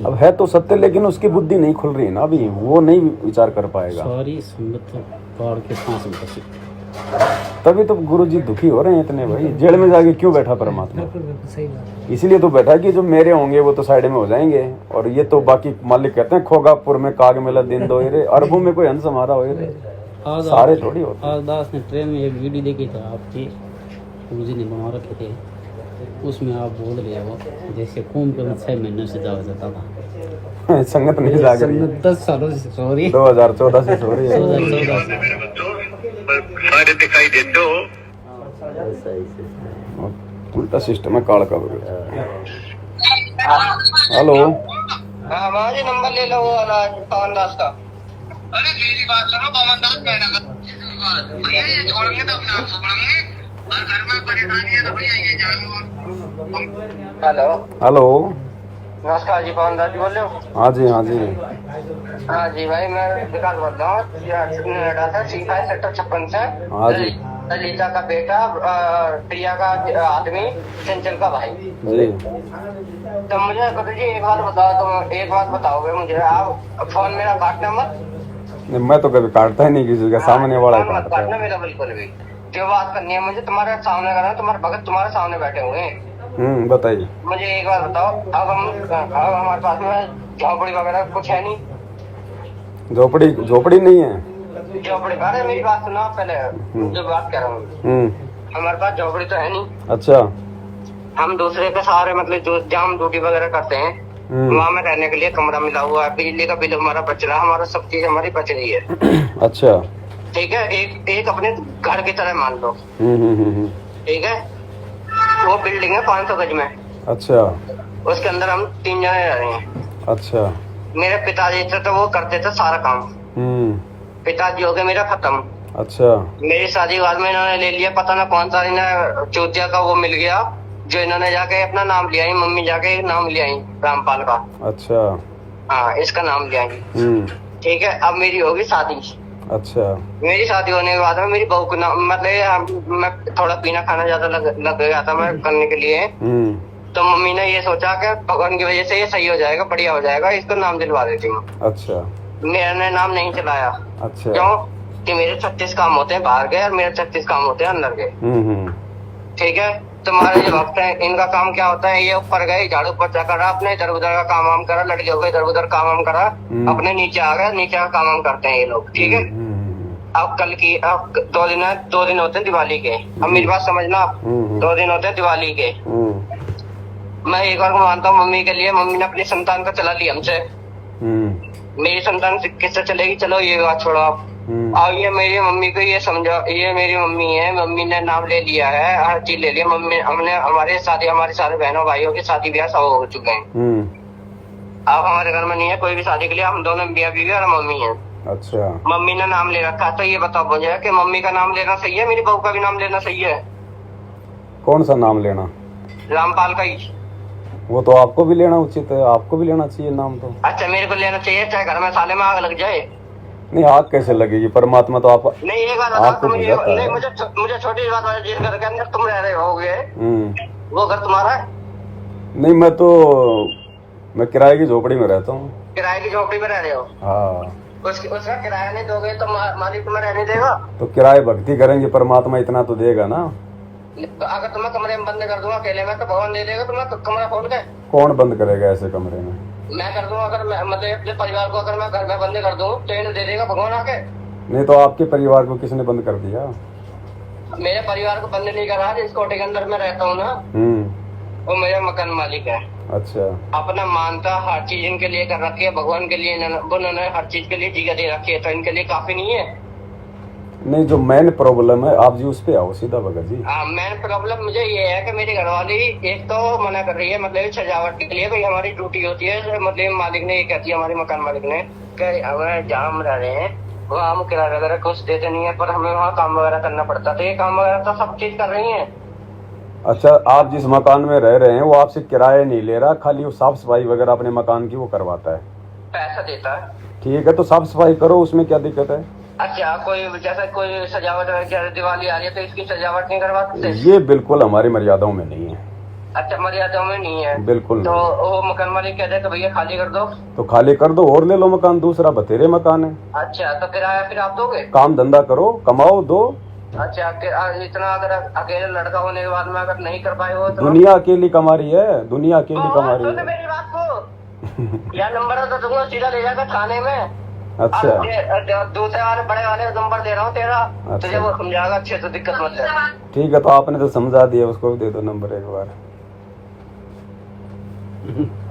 अब है तो सत्य, लेकिन उसकी बुद्धि नहीं खुल रही है ना अभी, वो नहीं विचार कर पाएगा। सारी संगत काट के सांस में बसी। तभी तो गुरुजी दुखी हो रहे हैं इतने भाई, जेल में जाके क्यों बैठा परमात्मा? सही बात। इसीलिए तो बैठा कि जो मेरे होंगे वो तो साइड में हो जाएंगे, और ये तो बाकी मालिक कहते हैं खोगापुर में काग मेला दिन दो रे, अरबों में कोई हंस हमारा हो रे, सारे थोड़ी होते। आज दास ने ट्रेन में एक वीडियो देखी था आपकी, गुरुजी ने बना रखे थे, उसमें आप बोल रहे हो जैसे कुंभ 6 महीने से जाया जाता था। संगत नहीं जाग रही, 10 सालों से सो रही है, 2014 से सो रही है। 2014 से सारे दिखाई देते हो। उल्टा सिस्टम है काल का। हेलो, हाँ महाराज नंबर ले लो वो पवन दास का। अरे मेरी बात सुनो, पवन दास भैया ये छोड़ेंगे तो अपने आप छोड़ेंगे, और घर में परेशानी है तो भैया ये जानो। हेलो हेलो, नमस्कार जी, पवन दास जी बोल रहे हो? हाँ जी, हाँ जी, हाँ जी भाई, मैं विकास बोल रहा हूँ, नोएडा से, C5 सेक्टर 56 से। हाँ जी, ललिता का बेटा, प्रिया का आदमी, चंचल का भाई जी। तो मुझे गुरु जी एक बात बताओ, तुम एक बात बताओगे मुझे, आप फोन मेरा काटना मत। नहीं, मैं तो कभी काटता ही नहीं किसी का, सामने वाला ही फोन मत काटता काटना है। मेरा बिल्कुल भी। जो बात करनी है मुझे तुम्हारे सामने करना है, तुम्हारे भगत तुम्हारे सामने बैठे हुए हैं। बताइए। मुझे एक बात बताओ, अब हमारे पास में झोपड़ी वगैरह कुछ है नहीं। झोपड़ी नहीं है। झोपड़ी, अरे मेरी बात सुनो पहले, जो बात कर रहा हूँ, हमारे पास झोपड़ी तो है नहीं। अच्छा। हम दूसरे के सहारे, मतलब जो जाम ड्यूटी वगैरह करते हैं, वहाँ में रहने के लिए कमरा मिला हुआ है, बिजली का बिल हमारा बच रहा है, हमारा सब चीज हमारी बच रही है। अच्छा। ठीक है, एक अपने घर की तरह मान लो। ठीक है, वो बिल्डिंग है 500 गज में। अच्छा। उसके अंदर हम 3 जने रह रहे हैं। अच्छा। मेरे पिताजी थे तो वो करते थे सारा काम। पिताजी हो गए मेरा खत्म। अच्छा। मेरी शादी के बाद में इन्होंने ले लिया, पता ना कौन सा इन्हें चौथिया का वो मिल गया, जो इन्होंने जाके अपना नाम लिया ही, मम्मी जाके नाम लिया ही रामपाल का। अच्छा। हाँ, इसका नाम लिया ही। ठीक है, अब मेरी होगी शादी। अच्छा। मेरी शादी होने के बाद में मेरी बहू को नाम, मतलब मैं थोड़ा पीना खाना ज्यादा लग गया था मैं करने के लिए। तो मम्मी ने ये सोचा कि भगवान की वजह से ये सही हो जाएगा, बढ़िया हो जाएगा, इसको नाम दिलवा देती हूँ। अच्छा। मैंने नाम नहीं चलाया। अच्छा। क्यों? कि मेरे 36 काम होते हैं बाहर के और मेरे 36 काम होते हैं अंदर के। ठीक है, तुम्हारे जो भक्त हैं इनका काम क्या होता है, ये ऊपर गए झाड़ू पोछा करा, अपने इधर उधर का काम वाम करा, लड़कियों को इधर उधर काम वाम करा, अपने नीचे आ गए, नीचे का काम वाम करते हैं ये लोग। ठीक है, अब कल की, अब 2 दिन होते हैं दिवाली के। अब मेरी बात समझना, आप 2 दिन होते हैं दिवाली के। मैं एक बार को मानता हूँ मम्मी के लिए, मम्मी ने अपनी संतान को चला ली हमसे। मेरी संतान किससे चलेगी? चलो ये बात छोड़ो आप। और ये मेरी मम्मी को ये समझो, ये मेरी मम्मी है, मम्मी ने नाम ले लिया है, हर चीज ले लिया मम्मी। हमने हमारे शादी, हमारे सारे बहनों भाइयों की शादी ब्याह सब हो चुके हैं। अब हमारे घर में नहीं है कोई भी शादी के लिए, हम दोनों मियां बीवी और मम्मी है। अच्छा। मम्मी ने नाम ले रखा है, तो ये बताओ मुझे कि मम्मी का नाम लेना सही है, मेरी बहू का भी नाम लेना सही है? कौन सा नाम लेना? रामपाल का ही। वो तो आपको भी लेना उचित है, आपको भी लेना चाहिए नाम तो। अच्छा, मेरे को लेना चाहिए, चाहे घर में साले में आग लग जाए। नहीं, आग कैसे लगेगी? परमात्मा तो आप नहीं, एक बात आपको मुझे, भेजा नहीं है। मुझे छोटी बात है, जिस घर के अंदर तुम रह रहे होगे वो घर तुम्हारा है? नहीं, मैं किराए की झोपड़ी में रहता हूँ। किराए की झोपड़ी में रह रहे हो? हाँ। उसका किराया नहीं दोगे तो मालिक तुम्हें रहने देगा? तो किराए भक्ति करेंगे, परमात्मा इतना तो देगा ना। अगर तुम्हें कमरे में बंद कर दूंगा अकेले में, तो भगवान दे देगा तुम्हें कमरा खोल के? कौन बंद करेगा ऐसे कमरे में? मैं कर दूंगा, अगर मैं मतलब अपने परिवार को अगर मैं घर में बंद कर दूं तो इन्हें दे देगा भगवान आके? नहीं तो आपके परिवार को किसने बंद कर दिया? मेरे परिवार को बंद नहीं करा, जिस कोटे के अंदर मैं रहता हूँ ना, वो मेरा मकान मालिक है। अच्छा। अपना मानता हर चीज इनके लिए कर रखी है, भगवान के लिए उन्होंने हर चीज के लिए जगह दे रखी है, तो इनके लिए काफी नहीं है? नहीं, जो मेन प्रॉब्लम है आप जी उस पे आओ सीधा भगत जी। मेन प्रॉब्लम मुझे ये है कि मेरी घरवाली एक तो मना कर रही है, मतलब सजावट के लिए भाई हमारी ड्यूटी होती है, मतलब मालिक ने ये कहती है, हमारे मकान मालिक ने, कि हमें जहाँ हम रह रहे हैं वहाँ हम किराया वगैरह कुछ देते नहीं है, पर हमें वहाँ काम वगैरह करना पड़ता है, तो ये काम वगैरह तो सब चीज कर रही है। अच्छा, आप जिस मकान में रह रहे हैं वो आपसे किराया नहीं ले रहा, खाली वो साफ सफाई वगैरह अपने मकान की वो करवाता है, पैसा देता है। ठीक है, तो साफ सफाई करो, उसमें क्या दिक्कत है? अच्छा, कोई जैसा कोई सजावट, दिवाली आ रही है तो इसकी सजावट नहीं करवा सकते? ये बिल्कुल हमारी मर्यादाओं में नहीं है। अच्छा मर्यादाओं में नहीं है। बिल्कुल तो नहीं। वो मकान मालिक कहते हैं कि भैया खाली कर दो, तो खाली कर दो और ले लो मकान दूसरा, बतेरे मकान है। अच्छा तो किराया फिर आप दोगे? काम धंधा करो, कमाओ, दो। अच्छा इतना अगर अकेले लड़का होने के बाद में अगर नहीं कर पाए हो तो दुनिया अकेली कमा रही है, दुनिया अकेली कमा रही सुन है। मेरी बात को यार नंबर तो दूंगा, सीधा ले जाकर थाने में। अच्छा दूसरे वाले बड़े वाले नंबर दे रहा हूँ तेरा, तुझे वो समझाएगा अच्छे से, दिक्कत मत है। ठीक है, तो आपने तो समझा दिया, उसको भी दे दो नंबर एक बार।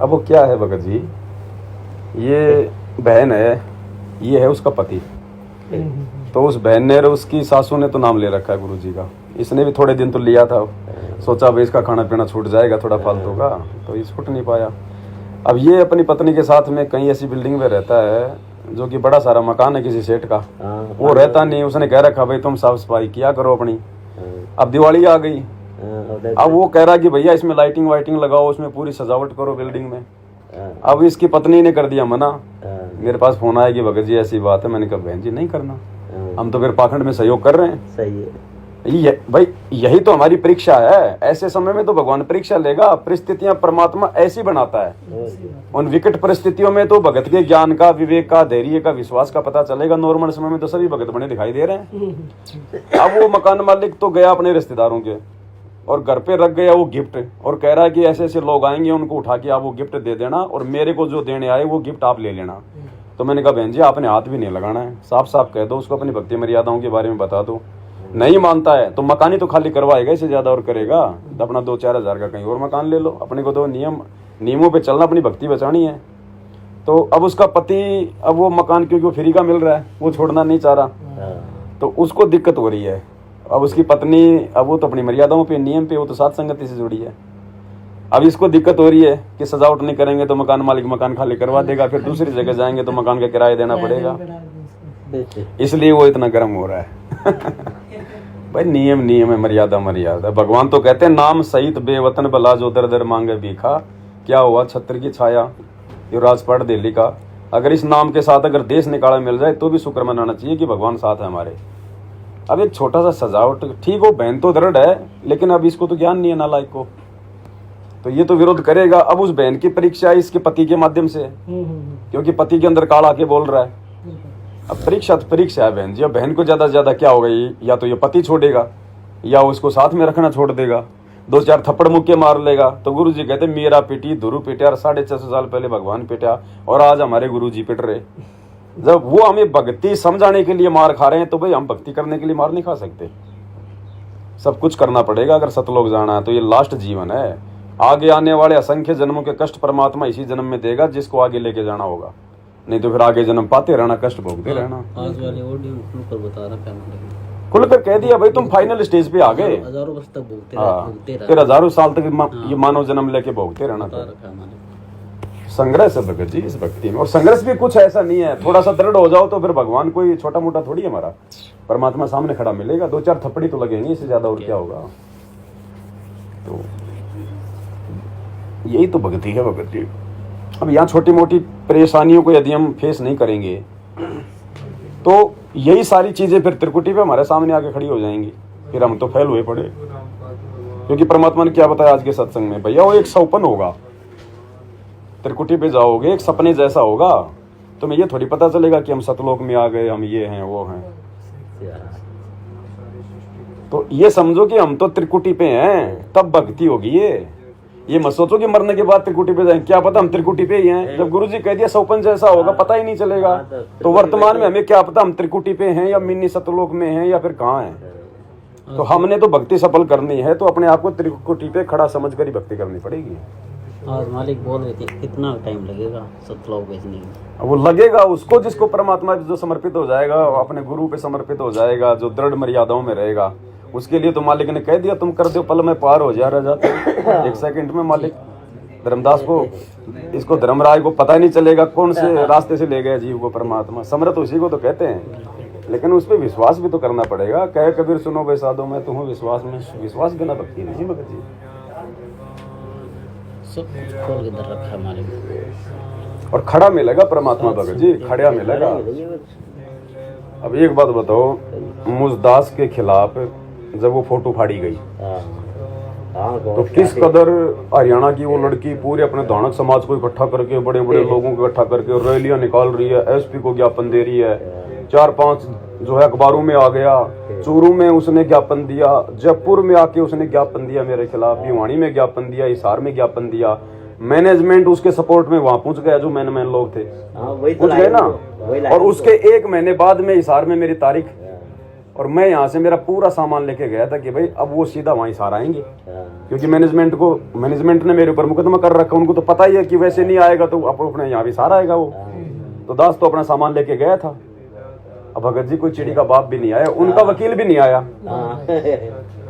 अब वो क्या है भगत जी, ये बहन है, ये है उसका पति। तो उस बहन ने और उसकी सासू ने तो नाम ले रखा है गुरुजी का। इसने भी थोड़े दिन तो लिया था, सोचा भाई इसका खाना पीना छूट जाएगा थोड़ा फालतू का, तो ये छूट नहीं पाया। अब ये अपनी पत्नी के साथ में कहीं ऐसी बिल्डिंग में रहता है जो कि बड़ा सारा मकान है किसी सेठ का, वो रहता नहीं। उसने कह रखा भाई तुम साफ सफाई किया करो अपनी। अब दिवाली आ गई, अब वो कह रहा कि भैया इसमें लाइटिंग वाइटिंग लगाओ, उसमें पूरी सजावट करो बिल्डिंग में। अब इसकी पत्नी ने कर दिया मना। मेरे पास फोन आया कि भगत जी ऐसी बात है। मैंने कहा बहन जी नहीं करना, हम तो फिर पाखंड में सहयोग कर रहे हैं। सही है भाई यही तो हमारी परीक्षा है। ऐसे समय में तो भगवान परीक्षा लेगा। परिस्थितियां परमात्मा ऐसी बनाता है। उन विकट परिस्थितियों में तो भगत के ज्ञान का, विवेक का, धैर्य का, विश्वास का पता चलेगा। नॉर्मल समय में तो सभी भगत बने दिखाई दे रहे हैं। अब वो मकान मालिक तो गया अपने रिश्तेदारों के और घर पे रख गया वो गिफ्ट, और कह रहा है कि ऐसे ऐसे लोग आएंगे, उनको उठा के आप वो गिफ्ट दे देना और मेरे को जो देने आए वो गिफ्ट आप ले लेना। तो मैंने कहा बहन जी आपने हाथ भी नहीं लगाना है, साफ साफ कह दो उसको, अपनी भक्ति मर्यादाओं के बारे में बता दो। नहीं मानता है तो मकान ही तो खाली करवाएगा, इससे ज्यादा और करेगा। अपना 2-4 हज़ार का कहीं और मकान ले लो। अपने को तो नियमों पे चलना, अपनी भक्ति बचानी है। तो अब उसका पति, अब वो मकान क्योंकि वो फ्री का मिल रहा है, वो छोड़ना नहीं चाह रहा, तो उसको दिक्कत हो रही है। अब उसकी पत्नी, अब वो तो अपनी मर्यादाओं पे, नियम पे, वो तो साथ संगति से जुड़ी है। अब इसको दिक्कत हो रही है कि सजावट नहीं करेंगे तो मकान मालिक मकान खाली करवा देगा, फिर दूसरी जगह जाएंगे तो मकान का किराया देना पड़ेगा, इसलिए वो इतना गर्म हो रहा है। भाई नियम है, मर्यादा मर्यादा। भगवान तो कहते हैं नाम सहित बेवतन भला जो दर दर मांगे भीखा। क्या हुआ छत्र की छाया, ये राजपाट दिल्ली का। अगर इस नाम के साथ अगर देश निकाला मिल जाए तो भी शुक्र मनाना चाहिए कि भगवान साथ है हमारे। अब एक छोटा सा सजावट, ठीक हो, बहन तो दृढ़ है, लेकिन अब इसको तो ज्ञान नहीं है नालायक को, तो ये तो विरोध करेगा। अब उस बहन की परीक्षा इसके पति के माध्यम से, क्योंकि पति के अंदर काल आके बोल रहा है। अब परीक्षा तो परीक्षा है बहन जी। अब बहन को ज्यादा से ज्यादा क्या होगा, या तो ये पति छोड़ेगा या उसको साथ में रखना छोड़ देगा, 2-4 थप्पड़ मुक्के मार लेगा। तो गुरु जी कहते मीरा पीटी, धुरु पिटा, और 650 साल पहले भगवान पिटा, और आज हमारे गुरु जी पिट रहे। जब वो हमें भक्ति समझाने के लिए मार खा रहे हैं, तो भाई हम भक्ति करने के लिए मार नहीं खा सकते। सब कुछ करना पड़ेगा अगर सतलोक जाना है तो। ये लास्ट जीवन है, आगे आने वाले असंख्य जन्मों के कष्ट परमात्मा इसी जन्म में देगा जिसको आगे लेके जाना होगा, नहीं तो फिर आगे जन्म पाते रहना, कष्ट भोगते रहना। आज वाले ऑडियो में खुलकर बता रहा क्या, खुलकर कह दिया भाई तुम फाइनल स्टेज पे आ गए। हजारों वर्ष तक भोगते रहे, फिर हजारों साल तक ये मानव जन्म लेके भोगते रहना। संघर्ष है भगत जी इस भक्ति में, और संघर्ष भी कुछ ऐसा नहीं है। थोड़ा सा दृढ़ हो जाओ तो फिर भगवान कोई छोटा मोटा थोड़ी है हमारा, परमात्मा सामने खड़ा मिलेगा। 2-4 थप्पड़ी तो लगेंगे, इससे ज्यादा और क्या होगा। तो यही तो भक्ति है भगत जी। अब यहाँ छोटी मोटी परेशानियों को यदि हम फेस नहीं करेंगे तो यही सारी चीजें फिर त्रिकुटी पे हमारे सामने आके खड़ी हो जाएंगी, फिर हम तो फेल हुए पड़े। क्योंकि परमात्मा ने क्या बताया आज के सत्संग में, भैया वो एक सौपन होगा, त्रिकुटी पे जाओगे एक सपने जैसा होगा, तुम्हें ये थोड़ी पता चलेगा कि हम सतलोक में आ गए, हम ये हैं वो हैं। तो ये समझो कि हम तो त्रिकुटी पे हैं, तब भक्ति होगी। ये मत सोचो कि मरने के बाद त्रिकुटी पे जाएंगे, क्या पता हम त्रिकुटी पे ही हैं। जब गुरुजी कह दिया सौपन जैसा होगा, पता ही नहीं चलेगा। तो वर्तमान में हमें क्या पता हम त्रिकुटी पे हैं या मिनी सतलोक में हैं या फिर कहाँ हैं। तो हमने तो भक्ति सफल करनी है, तो अपने आप को त्रिकुटी पे खड़ा समझ कर ही भक्ति करनी पड़ेगी। आज मालिक बोल रहे थे कितना टाइम लगेगा सतलोक भेजने में। वो लगेगा उसको जिसको परमात्मा जो समर्पित हो जाएगा, अपने गुरु पे समर्पित हो जाएगा, जो दृढ़ मर्यादाओं में रहेगा। उसके लिए तो मालिक ने कह दिया तुम कर दो, पल में पार हो जा रहा था 1 सेकंड में। मालिक धर्मदास को, इसको धर्मराज को पता ही नहीं चलेगा कौन से रास्ते से ले गया जीव को परमात्मा। समर्थ उसी को तो कहते हैं, लेकिन उस पर विश्वास भी तो करना पड़ेगा। कहे कबीर सुनो भाई साधो मैं तुम्हें विश्वास में, विश्वास बिना भक्ति नहीं भगत जी। सब खोल के दर रखा है मालिक, और खड़ा मिलेगा परमात्मा भगत जी, खड़ा मिलेगा। अब एक बात बताओ, मुझदास के खिलाफ जब वो फोटो फाड़ी गई, तो किस कदर हरियाणा की वो लड़की पूरे अपने धानक समाज को इकट्ठा करके, बड़े बड़े लोगों को इकट्ठा करके रैलियां निकाल रही है, एसपी को ज्ञापन दे रही है, 4-5 जो है अखबारों में आ गया, चूरू में उसने ज्ञापन दिया, जयपुर में आके उसने ज्ञापन दिया मेरे खिलाफ, भिवानी में ज्ञापन दिया, हिसार में ज्ञापन दिया। मैनेजमेंट उसके सपोर्ट में वहां पहुंच गया, जो मैन लोग थे पहुंच गए ना। और उसके 1 महीने बाद में हिसार में मेरी तारीख, और मैं यहाँ से मेरा पूरा सामान लेके गया था कि भाई अब वो सीधा वहीं हिसार आएंगे, क्योंकि मैनेजमेंट ने मेरे ऊपर मुकदमा कर रखा। उनको तो पता ही है कि वैसे नहीं आएगा तो अपने यहाँ भी हिसार आएगा वो। तो दास तो अपना सामान लेके गया था। अब भगत जी कोई चिड़ी का बाप भी नहीं आया, उनका वकील भी नहीं आया,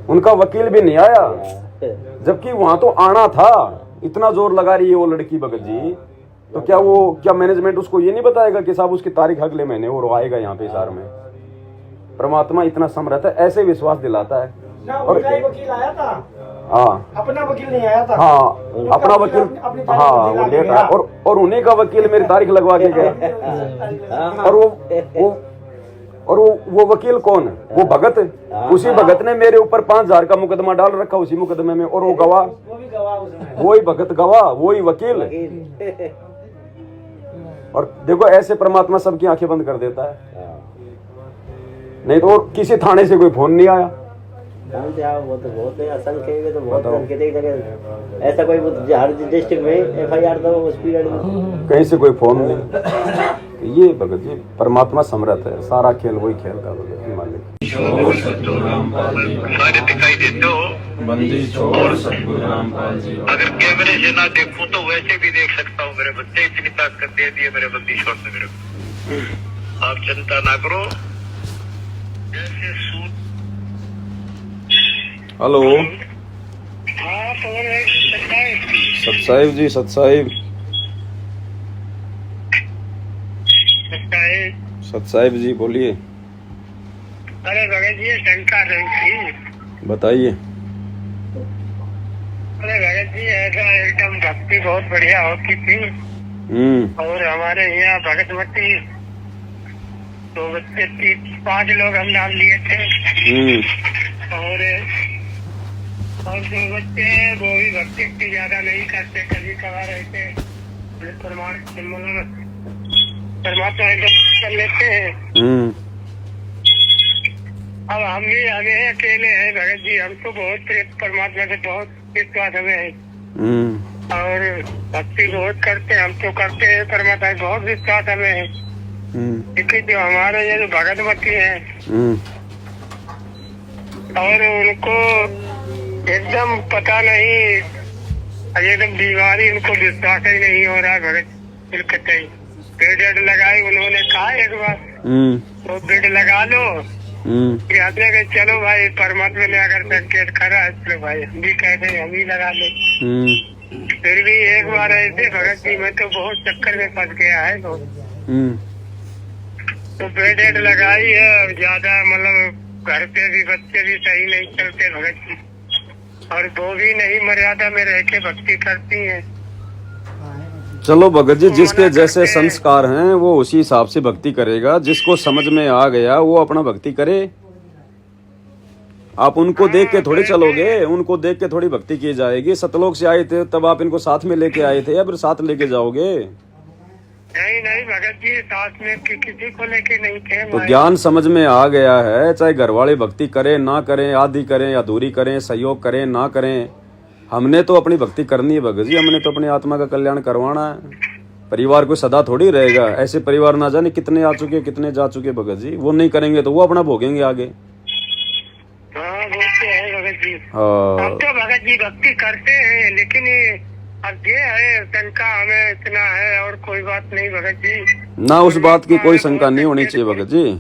उनका वकील भी नहीं आया, जबकि वहां तो आना था। इतना जोर लगा रही है वो लड़की भगत जी, तो क्या मैनेजमेंट उसको ये नहीं बताएगा कि साहब उसकी तारीख अगले महीने वो आएगा यहाँ पे हिसार में। परमात्मा इतना समर्थ है, ऐसे विश्वास दिलाता है। और वकील आया था, हाँ अपना वकील नहीं आया था, हाँ अपना वकील, हाँ वो लेट आया, और उन्हीं का वकील मेरी तारीख लगवा के गया। और वो वकील कौन है? वो भगत, उसी भगत ने मेरे ऊपर 5,000 का मुकदमा डाल रखा उसी मुकदमे में। और वो गवाह, वही भगत गवाह, वही वकील। और देखो ऐसे परमात्मा सबकी आंखें बंद कर देता है। नहीं तो और किसी थाने से कोई फोन नहीं आया। वो तो बहुत है, असंख्य है, तो बहुत संख्य। ऐसा कोई हर डिस्ट्रिक्ट में FIR तो उस पीरियड में कहीं से कोई फोन नहीं। ये भगत जी परमात्मा समर्थ है, सारा खेल वही खेल का भगत जी मालिक। दिखाई देते हो बंदी छोड़ सतगुरु रामपाल जी। अगर कैमरे से ना देखूं तो वैसे भी देख सकता हूँ। मेरे बच्चे इतनी ताकत दे दी है मेरे बंदी छोड़ ने मेरे को। आप चिंता ना करो। जैसे सूट। हेलो हाँ कौन है? सतसाहिब जी, सतसाहिब सतसाहिब जी बोलिए। अरे भगत जी शंका नहीं थी, बताइए। अरे भगत जी ऐसा एकदम भक्ति बहुत बढ़िया होती थी। और हमारे यहाँ भगत मती तो बच्चे 5 लोग हम नाम लिए थे। और जो बच्चे हैं वो भी भक्ति की ज्यादा नहीं करते, कभी कभार रहते परमात्मा कर लेते हैं। अब हमें अकेले हैं भगत जी, हमको बहुत परमात्मा से बहुत विश्वास हमें है और भक्ति बहुत करते हैं, हम तो करते हैं, परमात्मा से बहुत विश्वास हमें है। क्योंकि जो हमारे ये जो भगतमती है और उनको एकदम पता नहीं, एकदम बीमारी, उनको विश्वास ही नहीं हो रहा है भगत। बिल्कुल बेड लगाई उन्होंने कहा एक बार तो बेड लगा लो। कहते हैं चलो भाई परमात्मा ने अगर संकेत करा चलो भाई हम भी कहते हैं हम ही लगा ले। फिर भी एक बार ऐसे भगत जी में तो बहुत चक्कर में फंस गया है तो बेड लगाई है। ज्यादा मतलब घर पे भी बच्चे भी सही नहीं चलते भगत जी, और वो भी नहीं मर्यादा में रह के भक्ति करती है। चलो भगत जी, जिसके जैसे संस्कार हैं वो उसी हिसाब से भक्ति करेगा। जिसको समझ में आ गया वो अपना भक्ति करे। आप उनको देख के थोड़ी चलोगे, उनको देख के थोड़ी भक्ति की जाएगी। सतलोक से आए थे तब आप इनको साथ में लेके आए थे या फिर साथ लेके जाओगे? नहीं भगत जी, साथ में किसी को लेके नहीं थे। तो ज्ञान समझ में आ गया है, चाहे घर वाले भक्ति करें ना करें, आधी करें अधूरी करें, सहयोग करें ना करें, हमने तो अपनी भक्ति करनी है भगत जी। हमने तो अपनी आत्मा का कल्याण करवाना है। परिवार को सदा थोड़ी रहेगा। ऐसे परिवार ना जाने कितने आ चुके कितने जा चुके भगत जी। वो नहीं करेंगे तो वो अपना भोगेंगे आगे। हाँ वो तो है भगत जी। हाँ हम तो भगत जी भक्ति करते हैं, लेकिन अब ये है शंका हमें इतना है और कोई बात नहीं भगत जी। ना उस बात की कोई शंका नहीं होनी चाहिए भगत जी,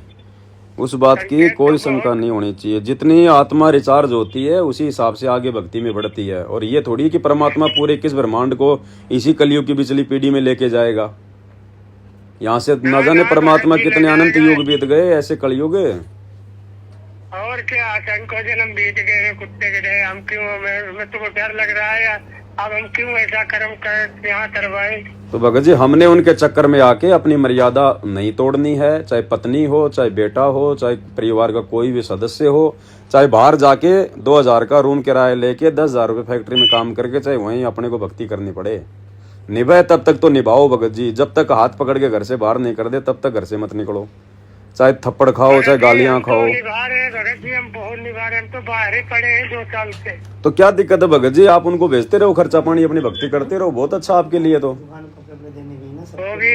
उस बात की कोई शंका नहीं होनी चाहिए। जितनी आत्मा रिचार्ज होती है उसी हिसाब से आगे भक्ति में बढ़ती है। और ये थोड़ी कि परमात्मा पूरे किस ब्रह्मांड को इसी कलयुग की पिछली पीढ़ी में लेके जाएगा। यहाँ से न जाने परमात्मा कितने अनंत युग बीत गए, ऐसे कलयुग। और क्या आतंक जन्म बीत गए, कुत्ते के हम क्यों, मैं तो डर लग रहा है अब हम क्यों ऐसा कर्म कर यहाँ करवाए? तो भगत जी हमने उनके चक्कर में आके अपनी मर्यादा नहीं तोड़नी है, चाहे पत्नी हो, चाहे बेटा हो, चाहे परिवार का कोई भी सदस्य हो, चाहे बाहर जाके 2000 का रूम किराया लेके 10,000 रुपये फैक्ट्री में काम करके चाहे वहीं अपने को भक्ति करनी पड़े, निभाए तब तक तो निभाओ भगत जी। जब तक हाथ पकड़ के घर से बाहर नहीं कर दे तब तक घर से मत निकलो, चाहे थप्पड़ खाओ चाहे गालियां खाओ। निभा रहे हैं भगत जी, हम बहुत निभा रहे हैं, हम तो बाहर ही पड़े हैं 2 साल से। तो क्या दिक्कत है भगत जी, आप उनको भेजते रहो खर्चा पानी, अपनी भक्ति करते रहो, बहुत अच्छा आपके लिए। तो वो भी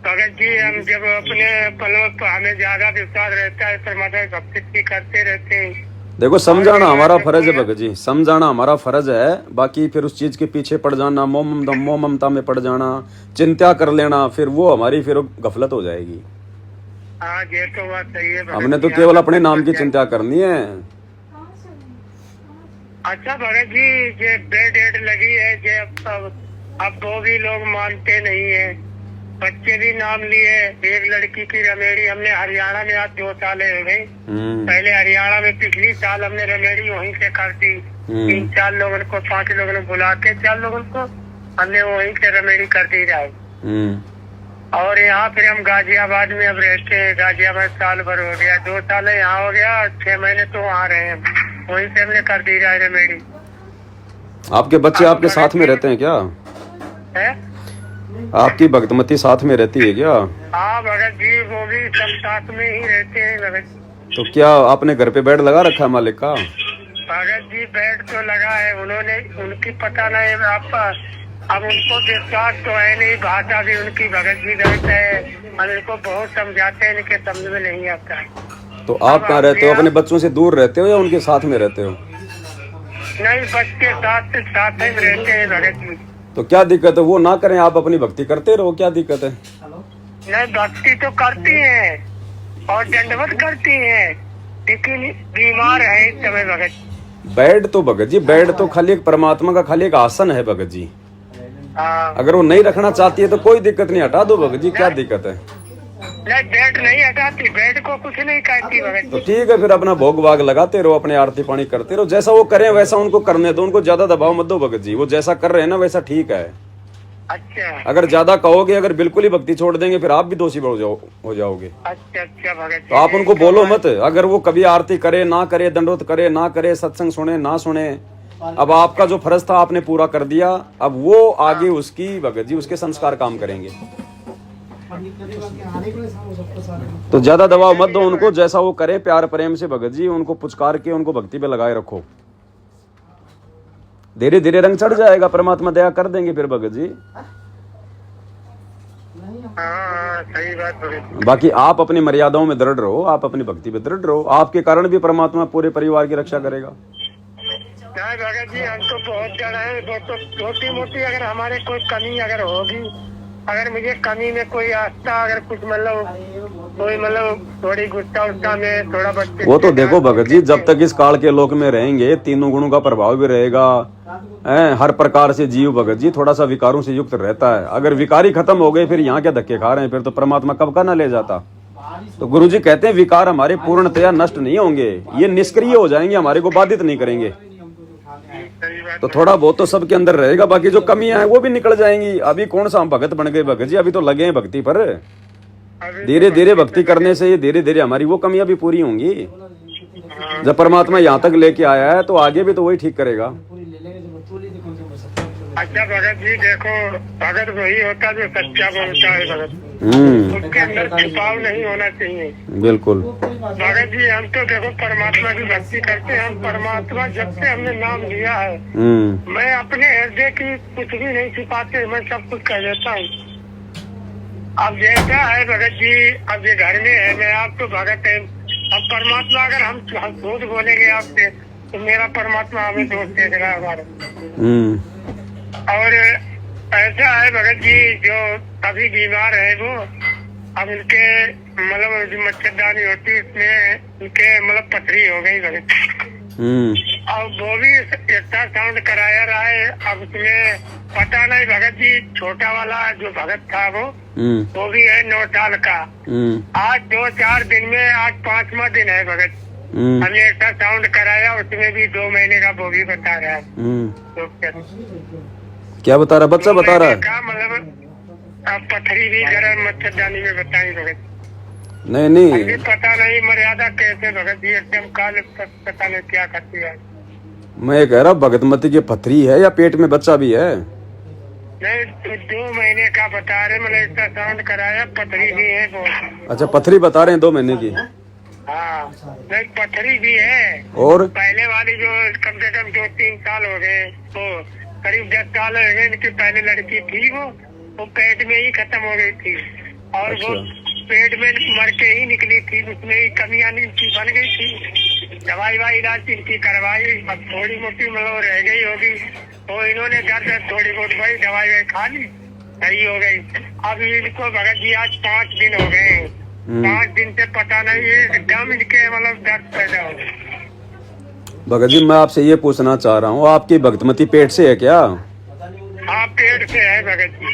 भगत जी हम जब अपने पलों पर हमें ज्यादा विश्वास रहता है परमात्मा की भक्ति की करते रहते हैं। देखो समझाना हमारा फर्ज है भगत जी, समझाना हमारा फर्ज है, बाकी फिर उस चीज के पीछे पड़ जाना, मोह ममता में पड़ जाना, चिंता कर लेना, फिर वो हमारी फिर गफलत हो जाएगी। हाँ ये तो बात सही है। हमने तो केवल अपने नाम की चिंता करनी है। अच्छा भगत जी ये बेड एड लगी है जे अब वो भी लोग मानते नहीं है, बच्चे भी नाम लिए। एक लड़की की रमेड़ी हमने हरियाणा में आज 2 साल हो गए, पहले हरियाणा में पिछली साल हमने रमेड़ी वहीं से कर दी। 3-4 लोगों को 5 लोगों ने बुला के 4 लोगों को हमने वहीं से रमेड़ी कर दी जाए। और यहाँ फिर हम गाजियाबाद में अब रहते हैं, गाजियाबाद साल भर हो गया, 2 साल यहाँ हो गया, 6 महीने तो वहाँ रहे हैं, वहीं से हमने कर दी जाए रेमेडी। आपके बच्चे आपके साथ में रहते हैं क्या? है आपकी भक्तमती साथ में रहती है क्या? हाँ भगत जी वो भी सब साथ में ही रहते हैं भगत। तो क्या आपने घर पे बेड लगा रखा है मालिक का? भगत जी बेड तो लगा है, उन्होंने उनकी पता नहीं आपका, अब उनको विश्वास तो है नहीं, भाषा भी उनकी भगत जी गलत है, हम इनको बहुत समझाते हैं, इनके समझ में नहीं आता है। तो आप कहाँ रहते हो? अपने बच्चों से दूर रहते हो या उनके साथ में रहते हो? नहीं बच्चे साथ ही रहते हैं भगत जी। तो क्या दिक्कत है, वो ना करें, आप अपनी भक्ति करते रहो, क्या दिक्कत है? नहीं भक्ति तो करती हैं और दंडवत करती हैं, लेकिन बीमार है इस समय भगत। बेड तो भगत जी, बेड तो खाली एक परमात्मा का खाली एक आसन है भगत जी। हाँ अगर वो नहीं रखना चाहती है तो कोई दिक्कत नहीं, हटा दो भगत जी, क्या दिक्कत है? नहीं बेड नहीं हटाती, बेड को कुछ नहीं कहती भगत तो जी। ठीक है फिर अपना भोग वाग लगाते रहो, अपने आरती पानी करते रहो, जैसा वो करें वैसा उनको करने दो, उनको ज्यादा दबाव मत दो भगत जी, वो जैसा कर रहे हैं ना वैसा ठीक है। अच्छा अगर ज्यादा कहोगे, अगर बिल्कुल ही भक्ति छोड़ देंगे फिर आप भी दोषी हो जाओगे। अच्छा भगत जी। तो आप उनको बोलो मत, अगर वो कभी आरती करे ना करे, दंडोत करे ना करे, सत्संग सुने ना सुने, अब आपका जो फर्ज था आपने पूरा कर दिया, अब वो आगे उसकी भगत जी उसके संस्कार काम करेंगे। तो ज्यादा दबाव मत दो उनको, जैसा वो करे प्यार प्रेम से भगत जी उनको पुचकार के उनको भक्ति पे लगाए रखो, धीरे धीरे रंग चढ़ जाएगा, परमात्मा दया कर देंगे फिर भगत जी। हाँ सही बात भगत। बाकी आप अपनी मर्यादाओं में दृढ़ रहो, आप अपनी भक्ति पे दृढ़ रहो, आपके कारण भी परमात्मा पूरे परिवार की रक्षा करेगा। नहीं भगत जी हम तो बहुत जगह है, वो तो छोटी मोटी अगर हमारे कोई कमी अगर होगी, अगर मुझे कमी में कोई आस्था अगर कुछ मतलब कोई मतलब थोड़ी गुस्सा उस्सा में थोड़ा बच्चे वो तो देखो भगत जी, जब तक इस काल के लोक में रहेंगे तीनों गुणों का प्रभाव भी रहेगा, हर प्रकार से जीव भगत जी थोड़ा सा विकारों से युक्त रहता है। अगर विकारी खत्म हो गए फिर यहाँ क्या धक्के खा रहे हैं, फिर तो परमात्मा कब का ना ले जाता। तो गुरु जी कहते हैं विकार हमारे पूर्णतया नष्ट नहीं होंगे, ये निष्क्रिय हो जाएंगे, हमारे को बाधित नहीं करेंगे। तो थोड़ा बहुत तो सबके अंदर रहेगा, बाकी जो कमियां हैं वो भी निकल जाएंगी। अभी कौन सा हम भगत बन गए भगत जी, अभी तो लगे हैं भक्ति पर, धीरे धीरे भक्ति करने से धीरे धीरे हमारी वो कमियां भी पूरी होंगी। जब परमात्मा यहाँ तक लेके आया है तो आगे भी तो वही ठीक करेगा। अच्छा भगत जी देखो, भगत वही होता जो सच्चा बोलता है भगत, उसके अंदर छुपाव नहीं होना चाहिए। बिल्कुल भगत जी हम तो देखो परमात्मा की भक्ति करते हैं, हम परमात्मा जब से हमने नाम लिया है, मैं अपने हृदय की कुछ भी नहीं छिपाते, मैं सब कुछ कह देता हूँ। अब जैसा है भगत जी, अब ये घर में है, मैं आपको भगत है, अब परमात्मा अगर हम झूठ बोलेंगे आपसे तो मेरा परमात्मा हमें दोष देख रहा है हमारा। और ऐसा है भगत जी जो अभी बीमार है वो, अब उनके मतलब जो मच्छरदानी होती है इसमें उनके मतलब पथरी हो गई भगत। अब वो भी इतना साउंड कराया रहा है, अब उसमें पता नहीं भगत जी, छोटा वाला जो भगत था वो भी है 9 साल का, आज 2-4 दिन में आज 5वां दिन है भगत। हमने ऐसा साउंड कराया, उसमें भी 2 महीने का वो भी बता रहा है। तो क्या बता रहा बच्चा बता रहा है? क्या मतलब आप पथरी भी गरम मच्छरदानी में बताई भगत नहीं नहीं, जी। पता नहीं मर्यादा कैसे भगत जी एकदम काले पता नहीं क्या करती है। मैं कह रहा भगतमती की पथरी है या पेट में बच्चा भी है? नहीं तो 2 महीने का बता रहे, मतलब इसका साउंड कराया, पथरी भी है बहुत। अच्छा पथरी बता रहे हैं 2 महीने की। हाँ नहीं पथरी भी है। और पहले वाली जो कम से कम 2-3 साल हो गए, तो करीब 10 साल हो गए इनकी पहले लड़की थी, वो पेट में ही खत्म हो गई थी और वो पेट में मर के ही निकली थी, उसमें ही कमियां इनकी बन गई थी। दवाई वाई इलाज इनकी करवाई, अब थोड़ी मोटी मतलब रह गई होगी, तो इन्होंने घर से थोड़ी बहुत भाई दवाई वाई खा ली, सही हो गई। अब इनको भगत जी आज 5 दिन हो गए, 5 दिन से पता नहीं है एकदम इनके मतलब दर्द पैदा हो गई। भगत जी मैं आपसे ये पूछना चाह रहा हूँ, आपकी भगतमती पेट से है क्या? हाँ पेट से है भगत जी।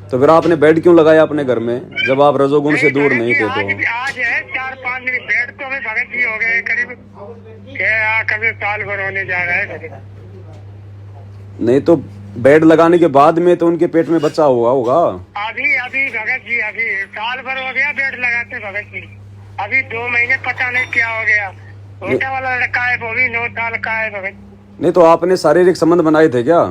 तो फिर आपने बेड क्यों लगाया अपने घर में जब आप रजोगुण से दूर नहीं थे? आज है 4-5 दिन बेड तो हमें भगत जी हो गए करीब, कभी साल भर होने जा रहा है भगत। नहीं तो बेड लगाने के बाद में तो उनके पेट में बच्चा हुआ होगा। अभी भगत जी अभी साल भर हो गया बेड लगाते भगत जी, अभी 2 महीने पता नहीं क्या हो गया। छोटा वाला लड़का है वो भी 9 साल का है भगत। नहीं तो आपने शारीरिक संबंध बनाए थे क्या?